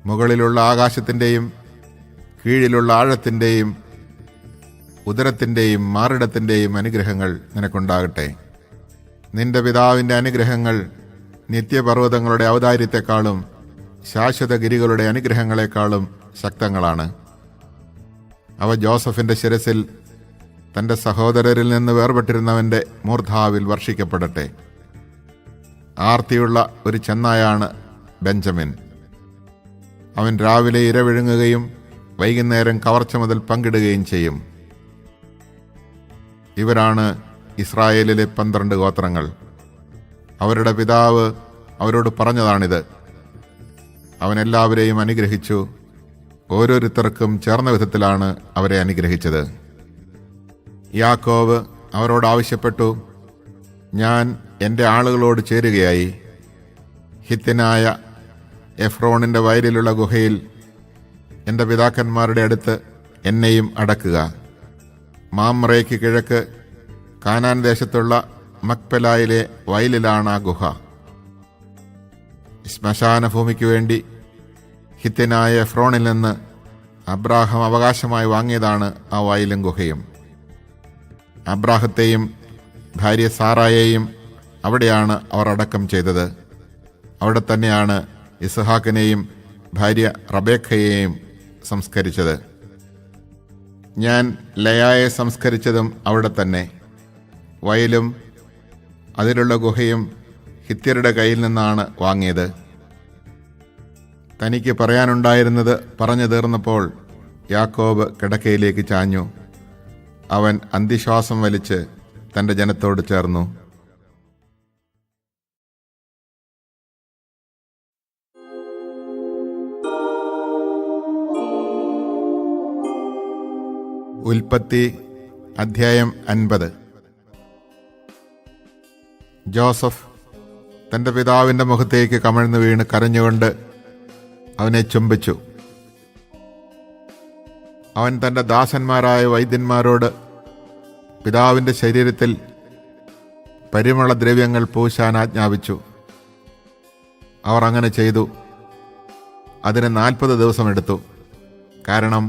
മുകളിലുള്ള ആകാശത്തിൻ്റെയും കീഴിലുള്ള ആഴത്തിൻ്റെയും ഉദരത്തിൻ്റെയും മാറിടത്തിൻ്റെയും അനുഗ്രഹങ്ങൾ നിനക്കുണ്ടാകട്ടെ. നിന്റെ പിതാവിൻ്റെ അനുഗ്രഹങ്ങൾ നിത്യപർവ്വതങ്ങളുടെ ഔദാര്യത്തെക്കാളും ശാശ്വതഗിരികളുടെ അനുഗ്രഹങ്ങളെക്കാളും ശക്തങ്ങളാണ്. അവ ജോസഫിൻ്റെ ശിരസിൽ തൻ്റെ സഹോദരരിൽ നിന്ന് വേർപെട്ടിരുന്നവൻ്റെ മൂർധാവിൽ വർഷിക്കപ്പെടട്ടെ. ആർത്തിയുള്ള ഒരു ചെന്നായാണ് ബെഞ്ചമിൻ. അവൻ രാവിലെ ഇര വിഴുങ്ങുകയും വൈകുന്നേരം കവർച്ച മുതൽ പങ്കിടുകയും ചെയ്യും. ഇവരാണ് ഇസ്രായേലിലെ 12 ഗോത്രങ്ങൾ. അവരുടെ പിതാവ് അവരോട് പറഞ്ഞതാണിത്. അവൻ എല്ലാവരെയും അനുഗ്രഹിച്ചു. ഓരോരുത്തർക്കും ചേർന്ന വിധത്തിലാണ് അവരെ അനുഗ്രഹിച്ചത്. യാക്കോബ് അവരോട് ആവശ്യപ്പെട്ടു, ഞാൻ എൻ്റെ ആളുകളോട് ചേരുകയായി. ഹിത്യനായ എഫ്രോണിൻ്റെ വയലിലുള്ള ഗുഹയിൽ എൻ്റെ പിതാക്കന്മാരുടെ അടുത്ത് എന്നെയും അടക്കുക. മാമ്രയ്ക്ക് കിഴക്ക് കാനാൻ ദേശത്തുള്ള മക്പെലായിലെ വയലിലാണ് ആ ഗുഹ. ശ്മശാന ഭൂമിക്ക് വേണ്ടി ഹിത്യനായ എഫ്രോണിൽ നിന്ന് അബ്രാഹാം അവകാശമായി വാങ്ങിയതാണ് ആ വയലും ഗുഹയും. അബ്രാഹത്തെയും ഭാര്യ സാറായെയും അവിടെയാണ് അവർ അടക്കം ചെയ്തത്. അവിടെ തന്നെയാണ് ഇസ്ഹാക്കിനെയും ഭാര്യ റബേക്കയെയും സംസ്കരിച്ചത്. ഞാൻ ലയായെ സംസ്കരിച്ചതും അവിടെ തന്നെ. വയലും അതിലുള്ള ഗുഹയും ഹിത്യരുടെ കയ്യിൽ നിന്നാണ് വാങ്ങിയത്. തനിക്ക് പറയാനുണ്ടായിരുന്നത് പറഞ്ഞു തീർന്നപ്പോൾ യാക്കോബ് കിടക്കയിലേക്ക് ചാഞ്ഞു. അവൻ അന്തിശ്വാസം വലിച്ച് തൻ്റെ ജനത്തോട് ചേർന്നു. ഉൽപ്പത്തി അധ്യായം 50. ജോസഫ് തൻ്റെ പിതാവിൻ്റെ മുഖത്തേക്ക് കമിഴ്ന്നു വീണ് കരഞ്ഞുകൊണ്ട് അവനെ ചുംബിച്ചു. അവൻ തൻ്റെ ദാസന്മാരായ വൈദ്യന്മാരോട് പിതാവിൻ്റെ ശരീരത്തിൽ പരിമളദ്രവ്യങ്ങൾ പൂശാൻ ആജ്ഞാപിച്ചു. അവർ അങ്ങനെ ചെയ്തു. അതിന് 40 ദിവസം എടുത്തു. കാരണം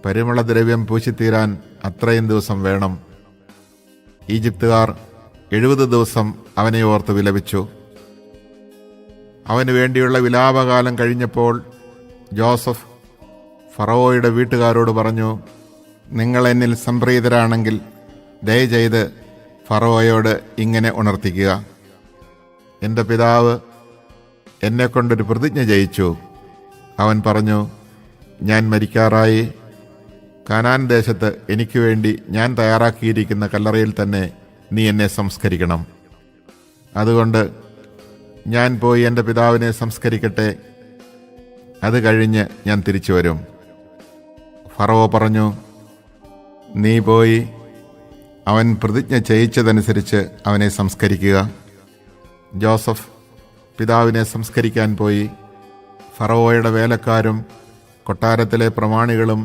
പരിമളദ്രവ്യം പൂശിത്തീരാൻ അത്രയും ദിവസം വേണം. ഈജിപ്തുകാർ 70 ദിവസം അവനെ ഓർത്ത് വിലപിച്ചു. അവന് വേണ്ടിയുള്ള വിലാപകാലം കഴിഞ്ഞപ്പോൾ ജോസഫ് ഫറവോയുടെ വീട്ടുകാരോട് പറഞ്ഞു, നിങ്ങൾ എന്നിൽ സംപ്രീതരാണെങ്കിൽ ദയചെയ്ത് ഫറവോയോട് ഇങ്ങനെ ഉണർത്തിക്കുക, എൻ്റെ പിതാവ് എന്നെക്കൊണ്ടൊരു പ്രതിജ്ഞ ചെയ്യിച്ചു. അവൻ പറഞ്ഞു, ഞാൻ മരിക്കാറായി. കാനാൻ ദേശത്ത് എനിക്ക് വേണ്ടി ഞാൻ തയ്യാറാക്കിയിരിക്കുന്ന കല്ലറയിൽ തന്നെ നീ എന്നെ സംസ്കരിക്കണം. അതുകൊണ്ട് ഞാൻ പോയി എൻ്റെ പിതാവിനെ സംസ്കരിക്കട്ടെ, അത് കഴിഞ്ഞ് ഞാൻ തിരിച്ചു വരും. ഫറവോ പറഞ്ഞു, നീ പോയി അവൻ പ്രതിജ്ഞ ചെയ്യിച്ചതനുസരിച്ച് അവനെ സംസ്കരിക്കുക. ജോസഫ് പിതാവിനെ സംസ്കരിക്കാൻ പോയി. ഫറവോയുടെ വേലക്കാരും കൊട്ടാരത്തിലെ പ്രമാണികളും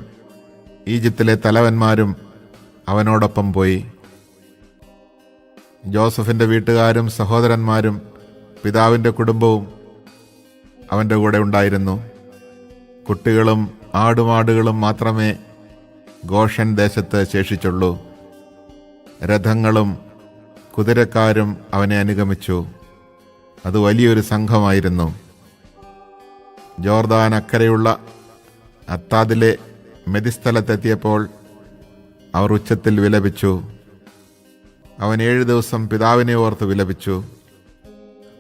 ഈജിപ്തിലെ തലവന്മാരും അവനോടൊപ്പം പോയി. ജോസഫിൻ്റെ വീട്ടുകാരും സഹോദരന്മാരും പിതാവിൻ്റെ കുടുംബവും അവൻ്റെ കൂടെ ഉണ്ടായിരുന്നു. കുട്ടികളും ആടുമാടുകളും മാത്രമേ ഗോഷൻ ദേശത്ത് ശേഷിച്ചുള്ളൂ. രഥങ്ങളും കുതിരക്കാരും അവനെ അനുഗമിച്ചു. അത് വലിയൊരു സംഘമായിരുന്നു. ജോർദാൻ അക്കരെയുള്ള അത്താദിലെ മെതിസ്ഥലത്തെത്തിയപ്പോൾ അവർ ഉച്ചത്തിൽ വിലപിച്ചു. അവൻ 7 ദിവസം പിതാവിനെ ഓർത്ത് വിലപിച്ചു.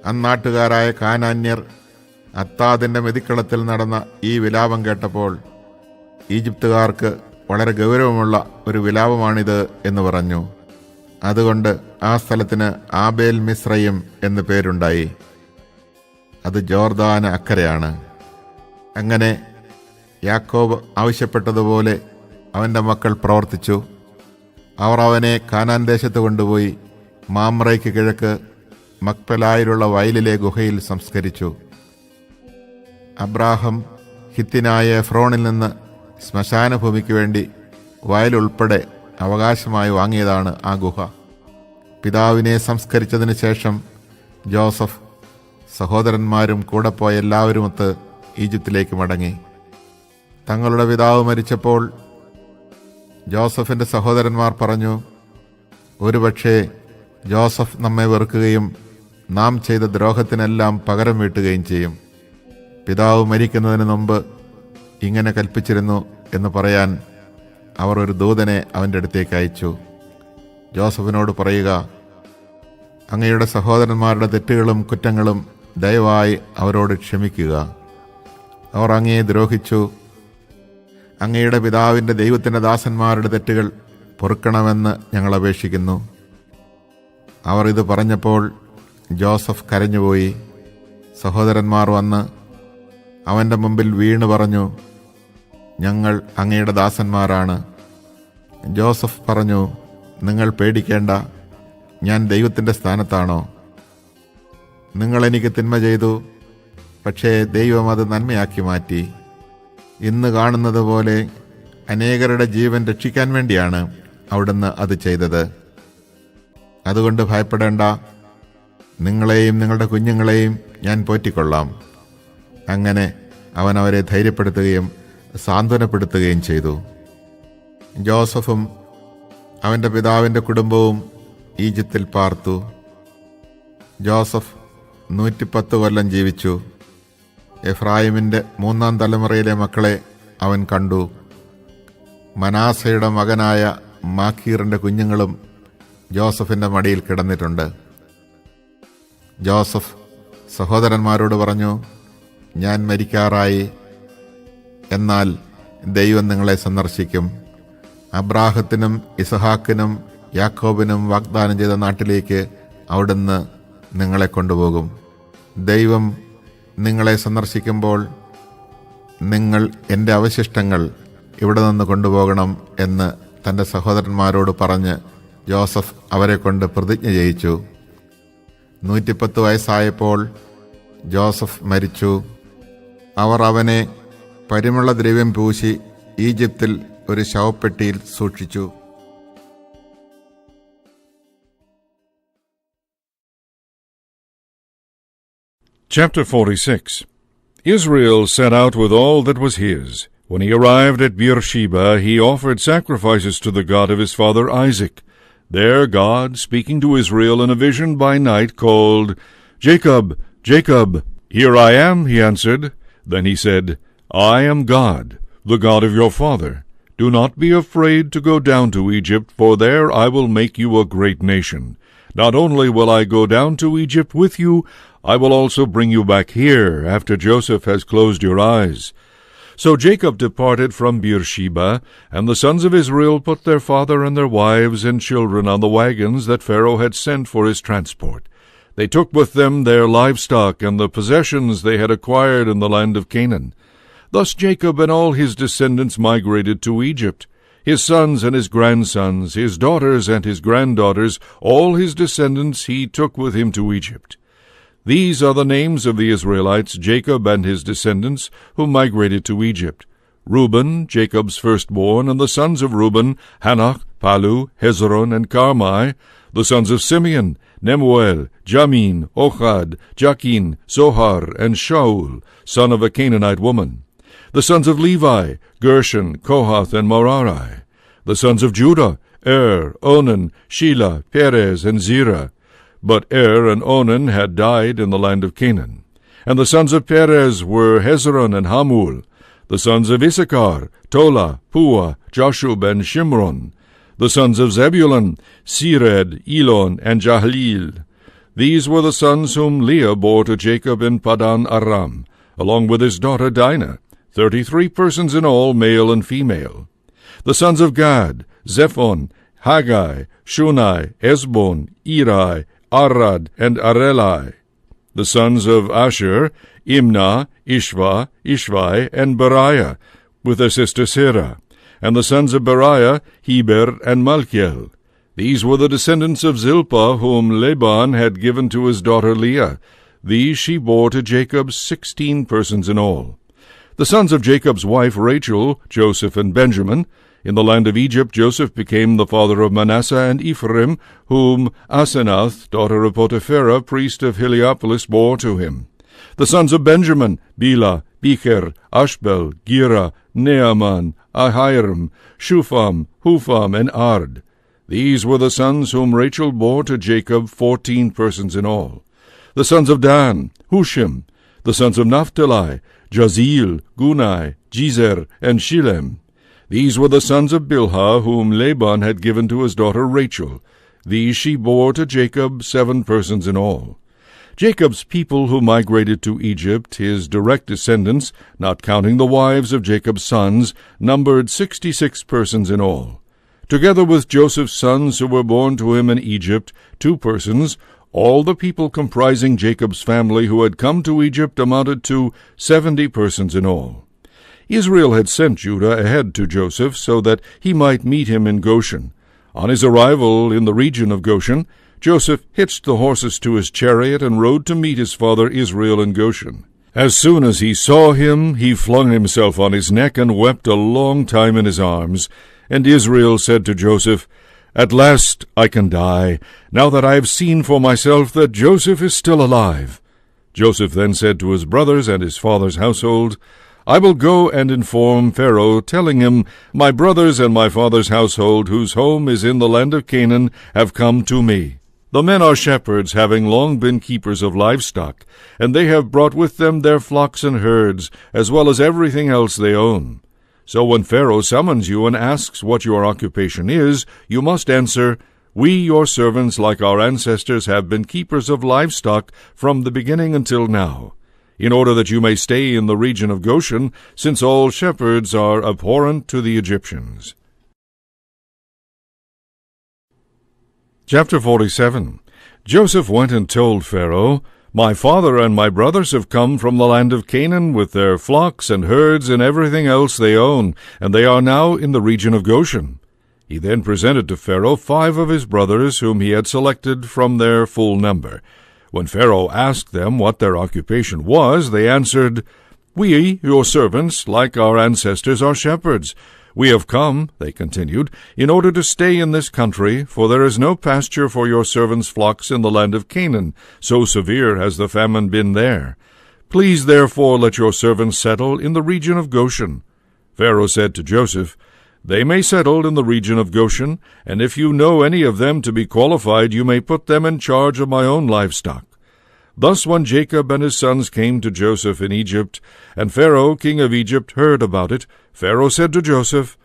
അന്നാട്ടുകാരായ കാനാന്യർ അത്താദിൻ്റെ മെതിക്കളത്തിൽ നടന്ന ഈ വിലാപം കേട്ടപ്പോൾ ഈജിപ്തുകാർക്ക് വളരെ ഗൗരവമുള്ള ഒരു വിലാപമാണിത് എന്ന് പറഞ്ഞു. അതുകൊണ്ട് ആ സ്ഥലത്തിന് ആബേൽ മിസ്രയും എന്ന് പേരുണ്ടായി. അത് ജോർദാന് അക്കരെയാണ്. അങ്ങനെ യാക്കോബ് ആവശ്യപ്പെട്ടതുപോലെ അവൻ്റെ മക്കൾ പ്രവർത്തിച്ചു. അവർ അവനെ കാനാൻ ദേശത്ത് കൊണ്ടുപോയി മാമ്രയ്ക്ക് കിഴക്ക് മക്പെലായിലുള്ള വയലിലെ ഗുഹയിൽ സംസ്കരിച്ചു. അബ്രാഹാം ഹിത്യനായ എഫ്രോണിൽ നിന്ന് ശ്മശാന ഭൂമിക്ക് വേണ്ടി വയലുൾപ്പെടെ അവകാശമായി വാങ്ങിയതാണ് ആ ഗുഹ. പിതാവിനെ സംസ്കരിച്ചതിന് ശേഷം ജോസഫ് സഹോദരന്മാരും കൂടെ പോയ എല്ലാവരുമൊത്ത് ഈജിപ്തിലേക്ക് മടങ്ങി. തങ്ങളുടെ പിതാവ് മരിച്ചപ്പോൾ ജോസഫിൻ്റെ സഹോദരന്മാർ പറഞ്ഞു, ഒരുപക്ഷേ ജോസഫ് നമ്മെ വെറുക്കുകയും നാം ചെയ്ത ദ്രോഹത്തിനെല്ലാം പകരം വീട്ടുകയും ചെയ്യും. പിതാവ് മരിക്കുന്നതിന് മുമ്പ് ഇങ്ങനെ കൽപ്പിച്ചിരുന്നു എന്ന് പറയാൻ അവർ ഒരു ദൂതനെ അവൻ്റെ അടുത്തേക്ക് അയച്ചു. ജോസഫിനോട് പറയുക, അങ്ങയുടെ സഹോദരന്മാരുടെ തെറ്റുകളും കുറ്റങ്ങളും ദയവായി അവരോട് ക്ഷമിക്കുക. അവർ അങ്ങയെ ദ്രോഹിച്ചു. അങ്ങയുടെ പിതാവിൻ്റെ ദൈവത്തിൻ്റെ ദാസന്മാരുടെ തെറ്റുകൾ പൊറുക്കണമെന്ന് ഞങ്ങൾ അപേക്ഷിക്കുന്നു. അവർ ഇത് പറഞ്ഞപ്പോൾ ജോസഫ് കരഞ്ഞുപോയി. സഹോദരന്മാർ വന്ന് അവൻ്റെ മുമ്പിൽ വീണ് പറഞ്ഞു, ഞങ്ങൾ അങ്ങയുടെ ദാസന്മാരാണ്. ജോസഫ് പറഞ്ഞു, നിങ്ങൾ പേടിക്കേണ്ട, ഞാൻ ദൈവത്തിൻ്റെ സ്ഥാനത്താണോ? നിങ്ങൾ എനിക്ക് തിന്മ ചെയ്തു, പക്ഷേ ദൈവം അത് നന്മയാക്കി മാറ്റി. ഇന്ന് കാണുന്നത് പോലെ അനേകരുടെ ജീവൻ രക്ഷിക്കാൻ വേണ്ടിയാണ് അവിടുന്ന് അത് ചെയ്തത്. അതുകൊണ്ട് ഭയപ്പെടേണ്ട, നിങ്ങളെയും നിങ്ങളുടെ കുഞ്ഞുങ്ങളെയും ഞാൻ പോറ്റിക്കൊള്ളാം. അങ്ങനെ അവൻ അവരെ ധൈര്യപ്പെടുത്തുകയും സാന്ത്വനപ്പെടുത്തുകയും ചെയ്തു. ജോസഫും അവൻ്റെ പിതാവിൻ്റെ കുടുംബവും ഈജിപ്തിൽ പാർത്തു. ജോസഫ് 110 കൊല്ലം ജീവിച്ചു. എഫ്രായിമിൻ്റെ 3-ാം തലമുറയിലെ മക്കളെ അവൻ കണ്ടു. മനാസയുടെ മകനായ മാക്കീറിൻ്റെ കുഞ്ഞുങ്ങളും ജോസഫിൻ്റെ മടിയിൽ കിടന്നിട്ടുണ്ട്. ജോസഫ് സഹോദരന്മാരോട് പറഞ്ഞു, ഞാൻ മരിക്കാറായി, എന്നാൽ ദൈവം നിങ്ങളെ സന്ദർശിക്കും. അബ്രാഹത്തിനും ഇസഹാക്കിനും യാക്കോബിനും വാഗ്ദാനം ചെയ്ത നാട്ടിലേക്ക് അവിടുന്ന് നിങ്ങളെ കൊണ്ടുപോകും. ദൈവം നിങ്ങളെ സന്ദർശിക്കുമ്പോൾ നിങ്ങൾ എൻ്റെ അവശിഷ്ടങ്ങൾ ഇവിടെ നിന്ന് കൊണ്ടുപോകണം എന്ന് തൻ്റെ സഹോദരന്മാരോട് പറഞ്ഞ് ജോസഫ് അവരെ കൊണ്ട് പ്രതിജ്ഞ ചെയ്യിച്ചു. 110 വയസ്സായപ്പോൾ ജോസഫ് മരിച്ചു. അവർ അവനെ പരിമളദ്രവ്യം പൂശി ഈജിപ്തിൽ ഒരു ശവപ്പെട്ടിയിൽ സൂക്ഷിച്ചു. Chapter 46. Israel set out with all that was his. When he arrived at Beersheba, he offered sacrifices to the God of his father Isaac. There God, speaking to Israel in a vision by night, called, "Jacob, Jacob." "Here I am," he answered. Then he said, "I am God, the God of your father. Do not be afraid to go down to Egypt, for there I will make you a great nation. Not only will I go down to Egypt with you, I will also bring you back here after Joseph has closed your eyes." So Jacob departed from Beersheba, and the sons of Israel put their father and their wives and children on the wagons that Pharaoh had sent for his transport. They took with them their livestock and the possessions they had acquired in the land of Canaan. Thus Jacob and all his descendants migrated to Egypt. His sons and his grandsons, his daughters and his granddaughters, all his descendants he took with him to Egypt. These are the names of the Israelites, Jacob and his descendants, who migrated to Egypt: Reuben, Jacob's firstborn, and the sons of Reuben, Hanoch, Palu, Hezron, and Carmi; the sons of Simeon, Nemuel, Jamin, Ochad, Jachin, Zohar, and Shaul, son of a Canaanite woman; the sons of Levi, Gershon, Kohath, and Merari; the sons of Judah, Onan, Shelah, Perez, and Zerah. But and Onan had died in the land of Canaan. And the sons of Perez were Hezron and Hamul. The sons of Issachar, Tola, Pua, Jashub, and Shimron. The sons of Zebulun, Sered, Elon, and Jahleel. These were the sons whom Leah bore to Jacob in Padan Aram, along with his daughter Dinah, 33 persons in all, male and female. The sons of Gad, Zephon, Haggai, Shunai, Esbon, Eri, Arad, and Arelai. The sons of Asher, Imnah, Ishva, Ishvai, and Beriah, with their sister Sarah. And the sons of Beriah, Heber, and Malchiel. These were the descendants of Zilpah, whom Laban had given to his daughter Leah. These she bore to Jacob, 16 persons in all. The sons of Jacob's wife Rachel, Joseph, and Benjamin. In the land of Egypt Joseph became the father of Manasseh and Ephraim, whom Asenath, daughter of Potipherah, priest of Heliopolis, bore to him. The sons of Benjamin, Bela, Becher, Ashbel, Gera, Naaman, Ahiram, Shufam, Hufam, and Ard. These were the sons whom Rachel bore to Jacob, 14 persons in all. The sons of Dan, Hushim. The sons of Naphtali, Jazeel, Gunai, Jezer, and Shilem. These were the sons of Bilhah, whom Laban had given to his daughter Rachel. These she bore to Jacob, 7 persons in all. Jacob's people who migrated to Egypt, his direct descendants, not counting the wives of Jacob's sons, numbered 66 persons in all. Together with Joseph's sons who were born to him in Egypt, 2 persons, all the people comprising Jacob's family who had come to Egypt amounted to 70 persons in all. Israel had sent Judah ahead to Joseph so that he might meet him in Goshen. On his arrival in the region of Goshen, Joseph hitched the horses to his chariot and rode to meet his father Israel in Goshen. As soon as he saw him, he flung himself on his neck and wept a long time in his arms. And Israel said to Joseph, At last I can die, now that I have seen for myself that Joseph is still alive." Joseph then said to his brothers and his father's household, "I will go and inform Pharaoh, telling him, 'My brothers and my father's household, whose home is in the land of Canaan, have come to me. The men are shepherds, having long been keepers of livestock, and they have brought with them their flocks and herds, as well as everything else they own.' So when Pharaoh summons you and asks what your occupation is, you must answer, 'We, your servants, like our ancestors, have been keepers of livestock from the beginning until now,' in order that you may stay in the region of Goshen, since all shepherds are abhorrent to the Egyptians." Chapter 47. Joseph went and told Pharaoh, "My father and my brothers have come from the land of Canaan with their flocks and herds and everything else they own, and they are now in the region of Goshen." He then presented to Pharaoh 5 of his brothers whom he had selected from their full number. When Pharaoh asked them what their occupation was, they answered, "We, your servants, like our ancestors, are shepherds. We have come," they continued, "in order to stay in this country, for there is no pasture for your servants' flocks in the land of Canaan, so severe has the famine been there. Please, therefore, let your servants settle in the region of Goshen." Pharaoh said to Joseph, "They may settle in the region of Goshen, and if you know any of them to be qualified, you may put them in charge of my own livestock." Thus when Jacob and his sons came to Joseph in Egypt, and Pharaoh, king of Egypt, heard about it, Pharaoh said to Joseph,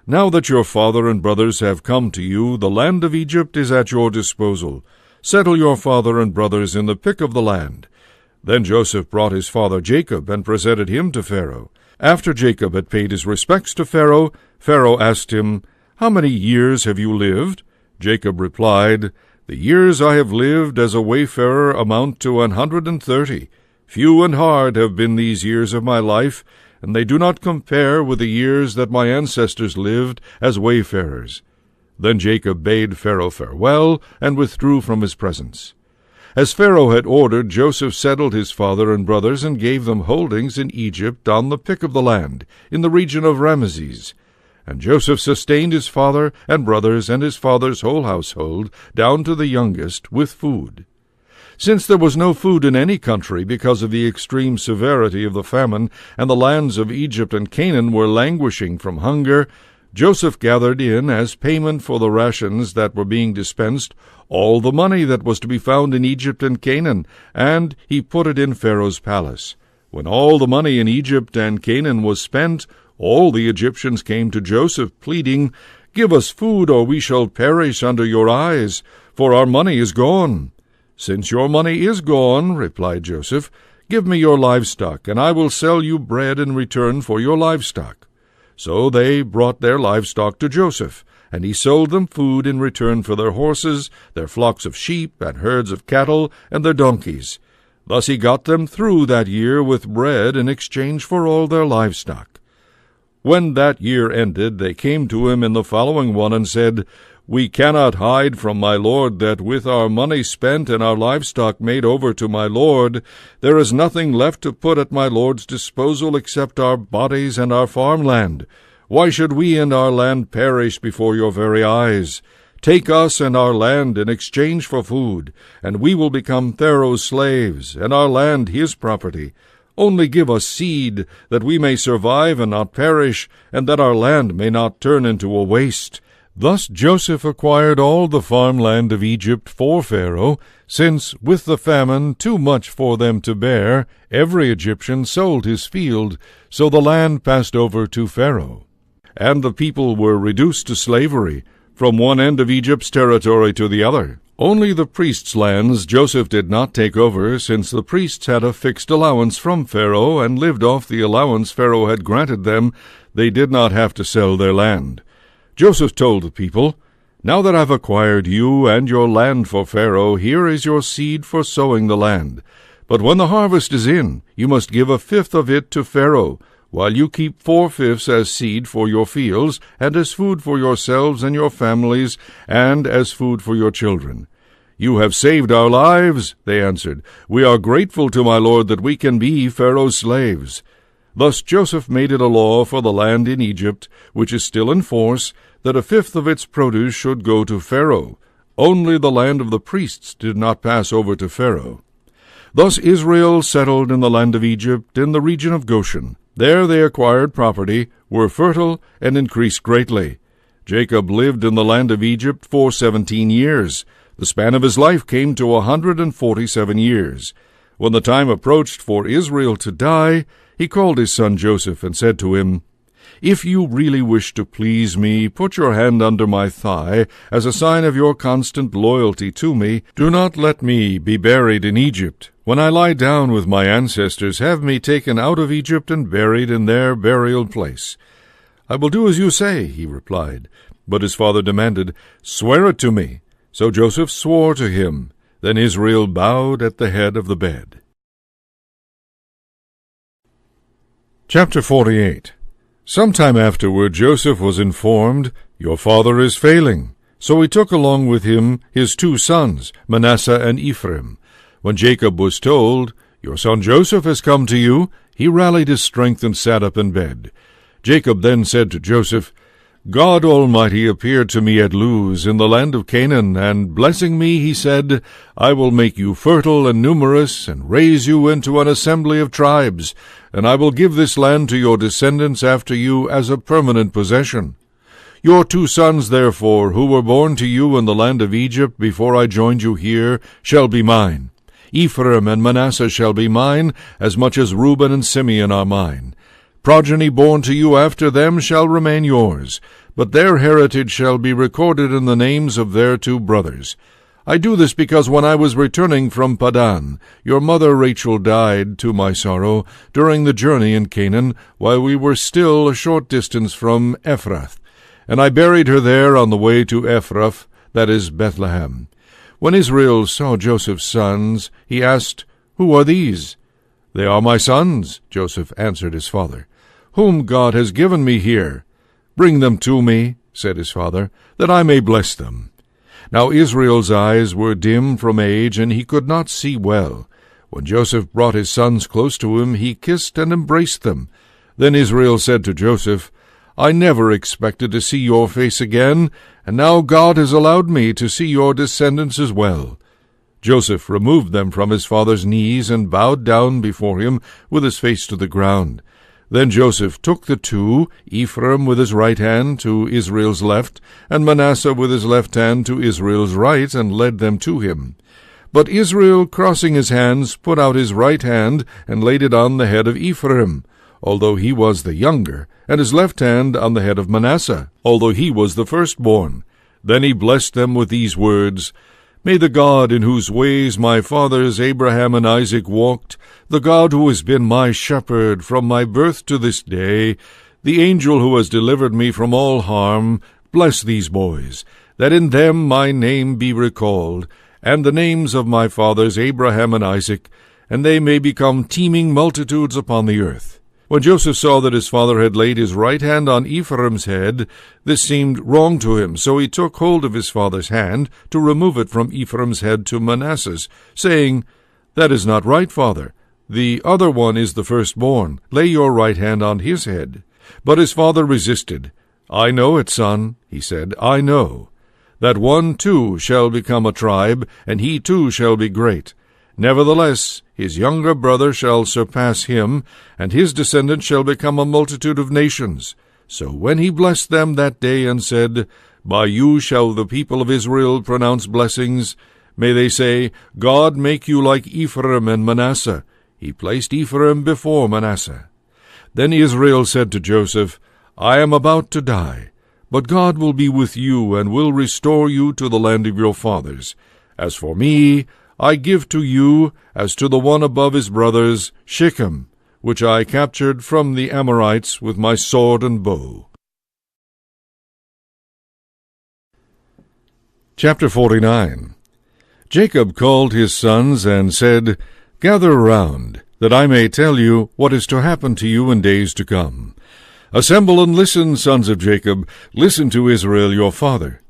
"Now that your father and brothers have come to you, the land of Egypt is at your disposal. Settle your father and brothers in the pick of the land." Then Joseph brought his father Jacob and presented him to Pharaoh. After Jacob had paid his respects to Pharaoh, Pharaoh asked him, "How many years have you lived?" Jacob replied, "The years I have lived as a wayfarer amount to 130. Few and hard have been these years of my life, and they do not compare with the years that my ancestors lived as wayfarers." Then Jacob bade Pharaoh farewell and withdrew from his presence. As Pharaoh had ordered, Joseph settled his father and brothers and gave them holdings in Egypt on the pick of the land, in the region of Ramesses. And Joseph sustained his father and brothers and his father's whole household, down to the youngest, with food. Since there was no food in any country because of the extreme severity of the famine, and the lands of Egypt and Canaan were languishing from hunger, Joseph gathered in, as payment for the rations that were being dispensed, all the money that was to be found in Egypt and Canaan, and he put it in Pharaoh's palace. When all the money in Egypt and Canaan was spent, all the Egyptians came to Joseph, pleading, "Give us food, or we shall perish under your eyes, for our money is gone." "Since your money is gone," replied Joseph, "give me your livestock, and I will sell you bread in return for your livestock." So they brought their livestock to Joseph, and he sold them food in return for their horses, their flocks of sheep, and herds of cattle, and their donkeys. Thus he got them through that year with bread in exchange for all their livestock. When that year ended, they came to him in the following one and said, "We cannot hide from my lord that with our money spent and our livestock made over to my lord, there is nothing left to put at my lord's disposal except our bodies and our farmland. Why should we and our land perish before your very eyes? Take us and our land in exchange for food, and we will become Pharaoh's slaves, and our land his property. Only give us seed, that we may survive and not perish, and that our land may not turn into a waste." Thus Joseph acquired all the farmland of Egypt for Pharaoh, since, with the famine too much for them to bear, every Egyptian sold his field, so the land passed over to Pharaoh. And the people were reduced to slavery, from one end of Egypt's territory to the other. Only the priests' lands Joseph did not take over, since the priests had a fixed allowance from Pharaoh and lived off the allowance Pharaoh had granted them. They did not have to sell their land. Joseph told the people, "Now that I've acquired you and your land for Pharaoh, here is your seed for sowing the land. But when the harvest is in, you must give 1/5 of it to Pharaoh, while you keep 4/5 as seed for your fields, and as food for yourselves and your families, and as food for your children." "You have saved our lives," they answered. "We are grateful to my lord that we can be Pharaoh's slaves." Thus Joseph made it a law for the land in Egypt, which is still in force, that a fifth of its produce should go to Pharaoh. Only the land of the priests did not pass over to Pharaoh. Thus Israel settled in the land of Egypt, in the region of Goshen. There they acquired property, were fertile, and increased greatly. Jacob lived in the land of Egypt for 17 years. The span of his life came to 147 years. When the time approached for Israel to die, he called his son Joseph and said to him, "If you really wish to please me, put your hand under my thigh as a sign of your constant loyalty to me. Do not let me be buried in Egypt. When I lie down with my ancestors, have me taken out of Egypt and buried in their burial place." "I will do as you say," he replied. But his father demanded, "Swear it to me." So Joseph swore to him. Then Israel bowed at the head of the bed. Chapter 48. Some time afterward Joseph was informed, "Your father is failing." So he took along with him his 2 sons, Manasseh and Ephraim. When Jacob was told, "Your son Joseph has come to you," he rallied his strength and sat up in bed. Jacob then said to Joseph, "God Almighty appeared to me at Luz in the land of Canaan, and blessing me, he said, 'I will make you fertile and numerous, and raise you into an assembly of tribes, and I will give this land to your descendants after you as a permanent possession. Your 2 sons, therefore, who were born to you in the land of Egypt before I joined you here, shall be mine. Ephraim and Manasseh shall be mine, as much as Reuben and Simeon are mine. Progeny born to you after them shall remain yours, but their heritage shall be recorded in the names of their 2 brothers. I do this because when I was returning from Padan, your mother Rachel died, to my sorrow, during the journey in Canaan, while we were still a short distance from Ephrath. And I buried her there on the way to Ephrath, that is Bethlehem. When Israel saw Joseph's sons, he asked, 'Who are these?' 'They are my sons,' Joseph answered his father, 'whom God has given me here.' 'Bring them to me,' said his father, 'that I may bless them.' Now Israel's eyes were dim from age, and he could not see well. When Joseph brought his sons close to him, he kissed and embraced them. Then Israel said to Joseph, 'I never expected to see your face again, and now God has allowed me to see your descendants as well.' Joseph removed them from his father's knees and bowed down before him with his face to the ground. Then Joseph took the 2, Ephraim with his right hand to Israel's left, and Manasseh with his left hand to Israel's right, and led them to him. But Israel, crossing his hands, put out his right hand and laid it on the head of Ephraim, although he was the younger, and his left hand on the head of Manasseh, although he was the firstborn. Then he blessed them with these words, "May the God in whose ways my fathers Abraham and Isaac walked, the God who has been my shepherd from my birth to this day, the angel who has delivered me from all harm, bless these boys, that in them my name be recalled, and the names of my fathers Abraham and Isaac, and they may become teeming multitudes upon the earth." When Joseph saw that his father had laid his right hand on Ephraim's head, this seemed wrong to him, so he took hold of his father's hand to remove it from Ephraim's head to Manasseh's, saying, "That is not right, father. The other one is the firstborn. Lay your right hand on his head." But his father resisted. "I know it, son," he said, "I know. That one too shall become a tribe, and he too shall be great. Nevertheless, his younger brother shall surpass him, and his descendants shall become a multitude of nations. So when he blessed them that day and said, "By you shall the people of Israel pronounce blessings," may they say, "God make you like Ephraim and Manasseh." He placed Ephraim before Manasseh. Then Israel said to Joseph, "I am about to die, but God will be with you and will restore you to the land of your fathers. As for me, I give to you, as to the one above his brothers, Shechem, which I captured from the Amorites with my sword and bow." Chapter 49. Jacob called his sons and said, "Gather around, that I may tell you what is to happen to you in days to come. Assemble and listen, sons of Jacob, listen to Israel your father.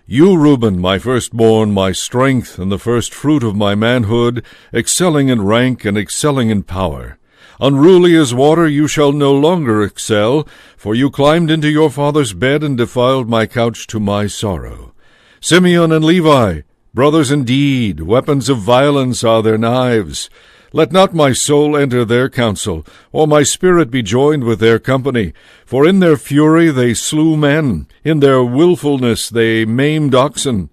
You, Reuben, my firstborn, my strength, and the first fruit of my manhood, excelling in rank and excelling in power. Unruly as water you shall no longer excel, for you climbed into your father's bed and defiled my couch to my sorrow. Simeon and Levi, brothers indeed, weapons of violence are their knives. Let not my soul enter their counsel, or my spirit be joined with their company. For in their fury they slew men, in their wilfulness they maimed oxen.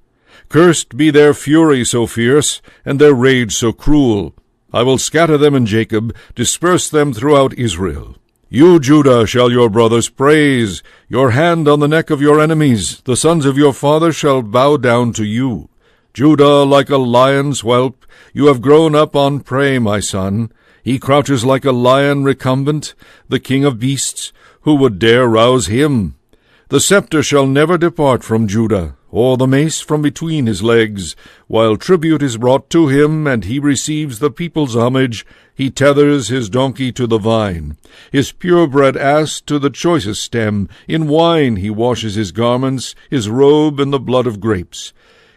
Cursed be their fury so fierce, and their rage so cruel. I will scatter them in Jacob, disperse them throughout Israel. You, Judah, shall your brothers praise, your hand on the neck of your enemies. The sons of your father shall bow down to you. Judah, like a lion's whelp, you have grown up on prey, my son. He crouches like a lion recumbent, the king of beasts. Who would dare rouse him? The scepter shall never depart from Judah, or the mace from between his legs. While tribute is brought to him, and he receives the people's homage, he tethers his donkey to the vine, his purebred ass to the choicest stem. In wine he washes his garments, his robe in the blood of grapes.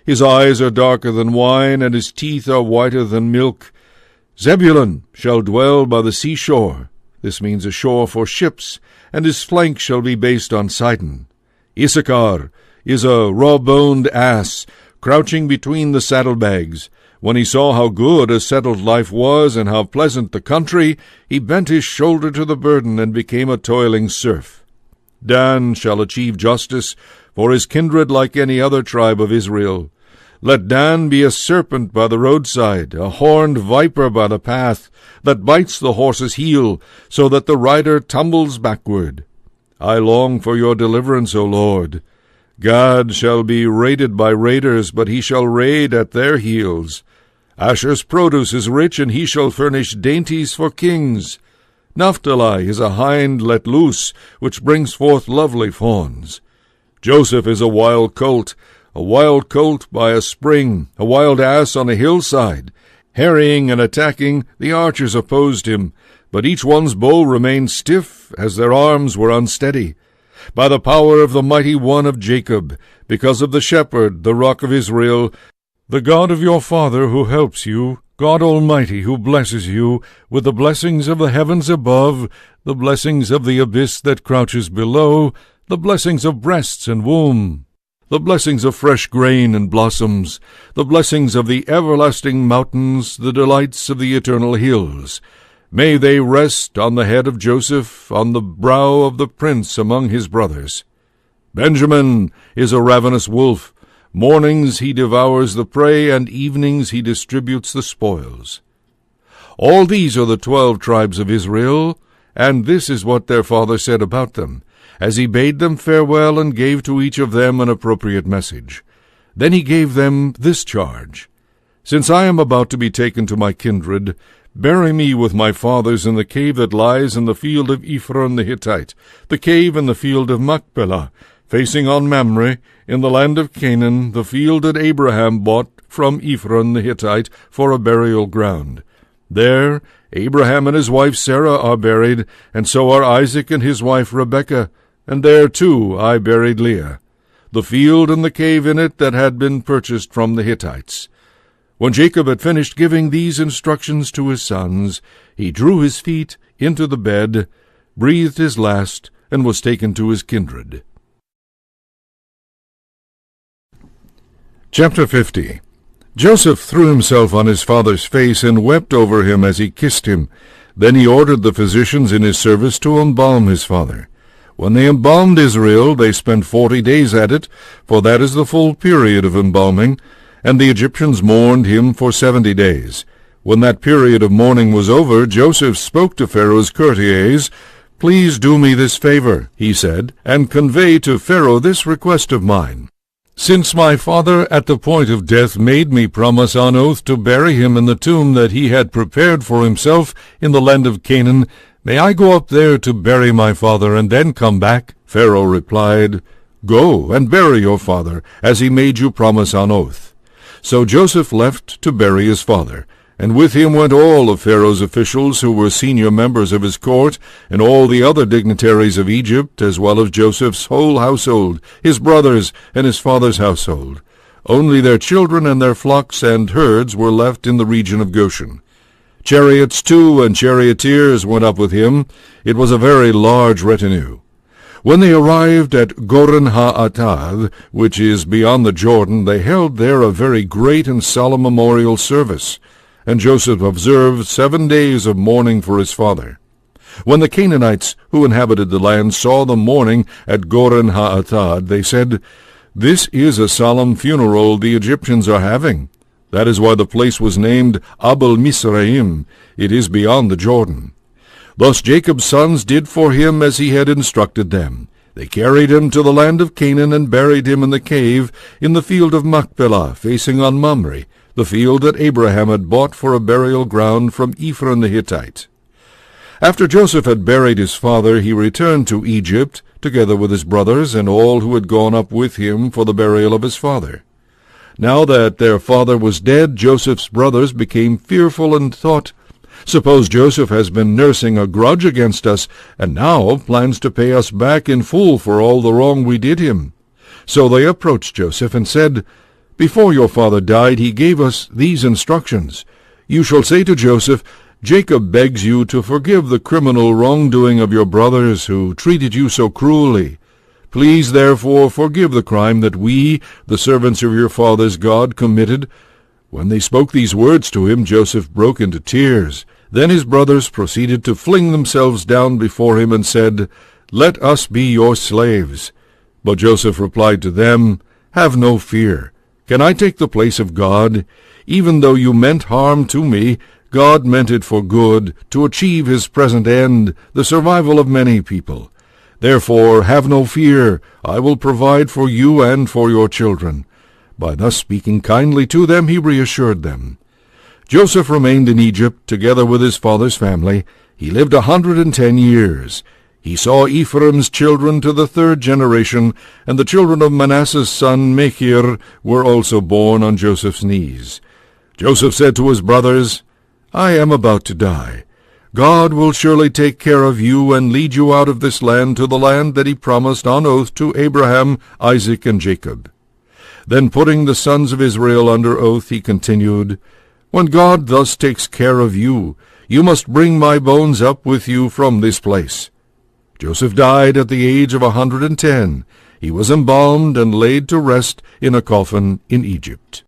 His eyes are darker than wine, and his teeth are whiter than milk. Zebulun shall dwell by the seashore. This means a shore for ships, and his flank shall be based on Sidon. Issachar is a raw-boned ass, crouching between the saddlebags. When he saw how good a settled life was, and how pleasant the country, he bent his shoulder to the burden, and became a toiling serf. Dan shall achieve justice, for his kindred like any other tribe of Israel. Let Dan be a serpent by the roadside, a horned viper by the path, that bites the horse's heel, so that the rider tumbles backward. I long for your deliverance, O Lord. Gad shall be raided by raiders, but he shall raid at their heels. Asher's produce is rich, and he shall furnish dainties for kings. Naphtali is a hind let loose, which brings forth lovely fawns. Joseph is a wild colt by a spring, a wild ass on a hillside. Harrying and attacking, the archers opposed him, but each one's bow remained stiff, as their arms were unsteady. By the power of the mighty one of Jacob, because of the shepherd, the rock of Israel, the God of your father who helps you, God Almighty who blesses you, with the blessings of the heavens above, the blessings of the abyss that crouches below, the blessings of breasts and womb, the blessings of fresh grain and blossoms, the blessings of the everlasting mountains, the delights of the eternal hills. May they rest on the head of Joseph, on the brow of the prince among his brothers. Benjamin is a ravenous wolf. Mornings he devours the prey, and evenings he distributes the spoils. All these are the 12 tribes of Israel, and this is what their father said about them, as he bade them farewell and gave to each of them an appropriate message. Then he gave them this charge: Since I am about to be taken to my kindred, bury me with my fathers in the cave that lies in the field of Ephron the Hittite, the cave in the field of Machpelah, facing on Mamre, in the land of Canaan, the field that Abraham bought from Ephron the Hittite for a burial ground. There Abraham and his wife Sarah are buried, and so are Isaac and his wife Rebekah, and there too I buried Leah, the field and the cave in it that had been purchased from the Hittites. When Jacob had finished giving these instructions to his sons, he drew his feet into the bed, breathed his last, and was taken to his kindred. Chapter 50. Joseph threw himself on his father's face and wept over him as he kissed him. Then he ordered the physicians in his service to embalm his father. When they embalmed Israel, they spent 40 days at it, for that is the full period of embalming, and the Egyptians mourned him for 70 days. When that period of mourning was over, Joseph spoke to Pharaoh's courtiers. "Please do me this favor," he said, "and convey to Pharaoh this request of mine. Since my father at the point of death made me promise on oath to bury him in the tomb that he had prepared for himself in the land of Canaan, may I go up there to bury my father and then come back?" Pharaoh replied, "Go and bury your father, as he made you promise on oath." So Joseph left to bury his father, and with him went all of Pharaoh's officials who were senior members of his court, and all the other dignitaries of Egypt, as well as Joseph's whole household, his brothers, and his father's household. Only their children and their flocks and herds were left in the region of Goshen. Chariots too and charioteers went up with him. It was a very large retinue. When they arrived at Goren-ha-Atad, which is beyond the Jordan, they held there a very great and solemn memorial service, and Joseph observed 7 days of mourning for his father. When the Canaanites who inhabited the land saw the mourning at Goren-ha-Atad, they said, "This is a solemn funeral the Egyptians are having." That is why the place was named Abel Misraim. It is beyond the Jordan. Thus Jacob's sons did for him as he had instructed them. They carried him to the land of Canaan and buried him in the cave in the field of Machpelah, facing on Mamre, the field that Abraham had bought for a burial ground from Ephron the Hittite. After Joseph had buried his father, he returned to Egypt, together with his brothers and all who had gone up with him for the burial of his father. Now that their father was dead, Joseph's brothers became fearful and thought, "Suppose Joseph has been nursing a grudge against us, and now plans to pay us back in full for all the wrong we did him." So they approached Joseph and said, "Before your father died, he gave us these instructions. You shall say to Joseph, 'Jacob begs you to forgive the criminal wrongdoing of your brothers who treated you so cruelly. Please, therefore, forgive the crime that we, the servants of your father's God, committed.'" When they spoke these words to him, Joseph broke into tears. Then his brothers proceeded to fling themselves down before him and said, "Let us be your slaves." But Joseph replied to them, "Have no fear. Can I take the place of God? Even though you meant harm to me, God meant it for good, to achieve his present end, the survival of many people. Therefore have no fear. I will provide for you and for your children." By thus speaking kindly to them, he reassured them. Joseph remained in Egypt together with his father's family. He lived 110 years. He saw Ephraim's children to the 3rd generation, and the children of Manasseh's son Machir were also born on Joseph's knees. Joseph said to his brothers, "I am about to die. God will surely take care of you and lead you out of this land to the land that he promised on oath to Abraham, Isaac, and Jacob." Then putting the sons of Israel under oath, he continued, "When God thus takes care of you, you must bring my bones up with you from this place." Joseph died at the age of 110. He was embalmed and laid to rest in a coffin in Egypt.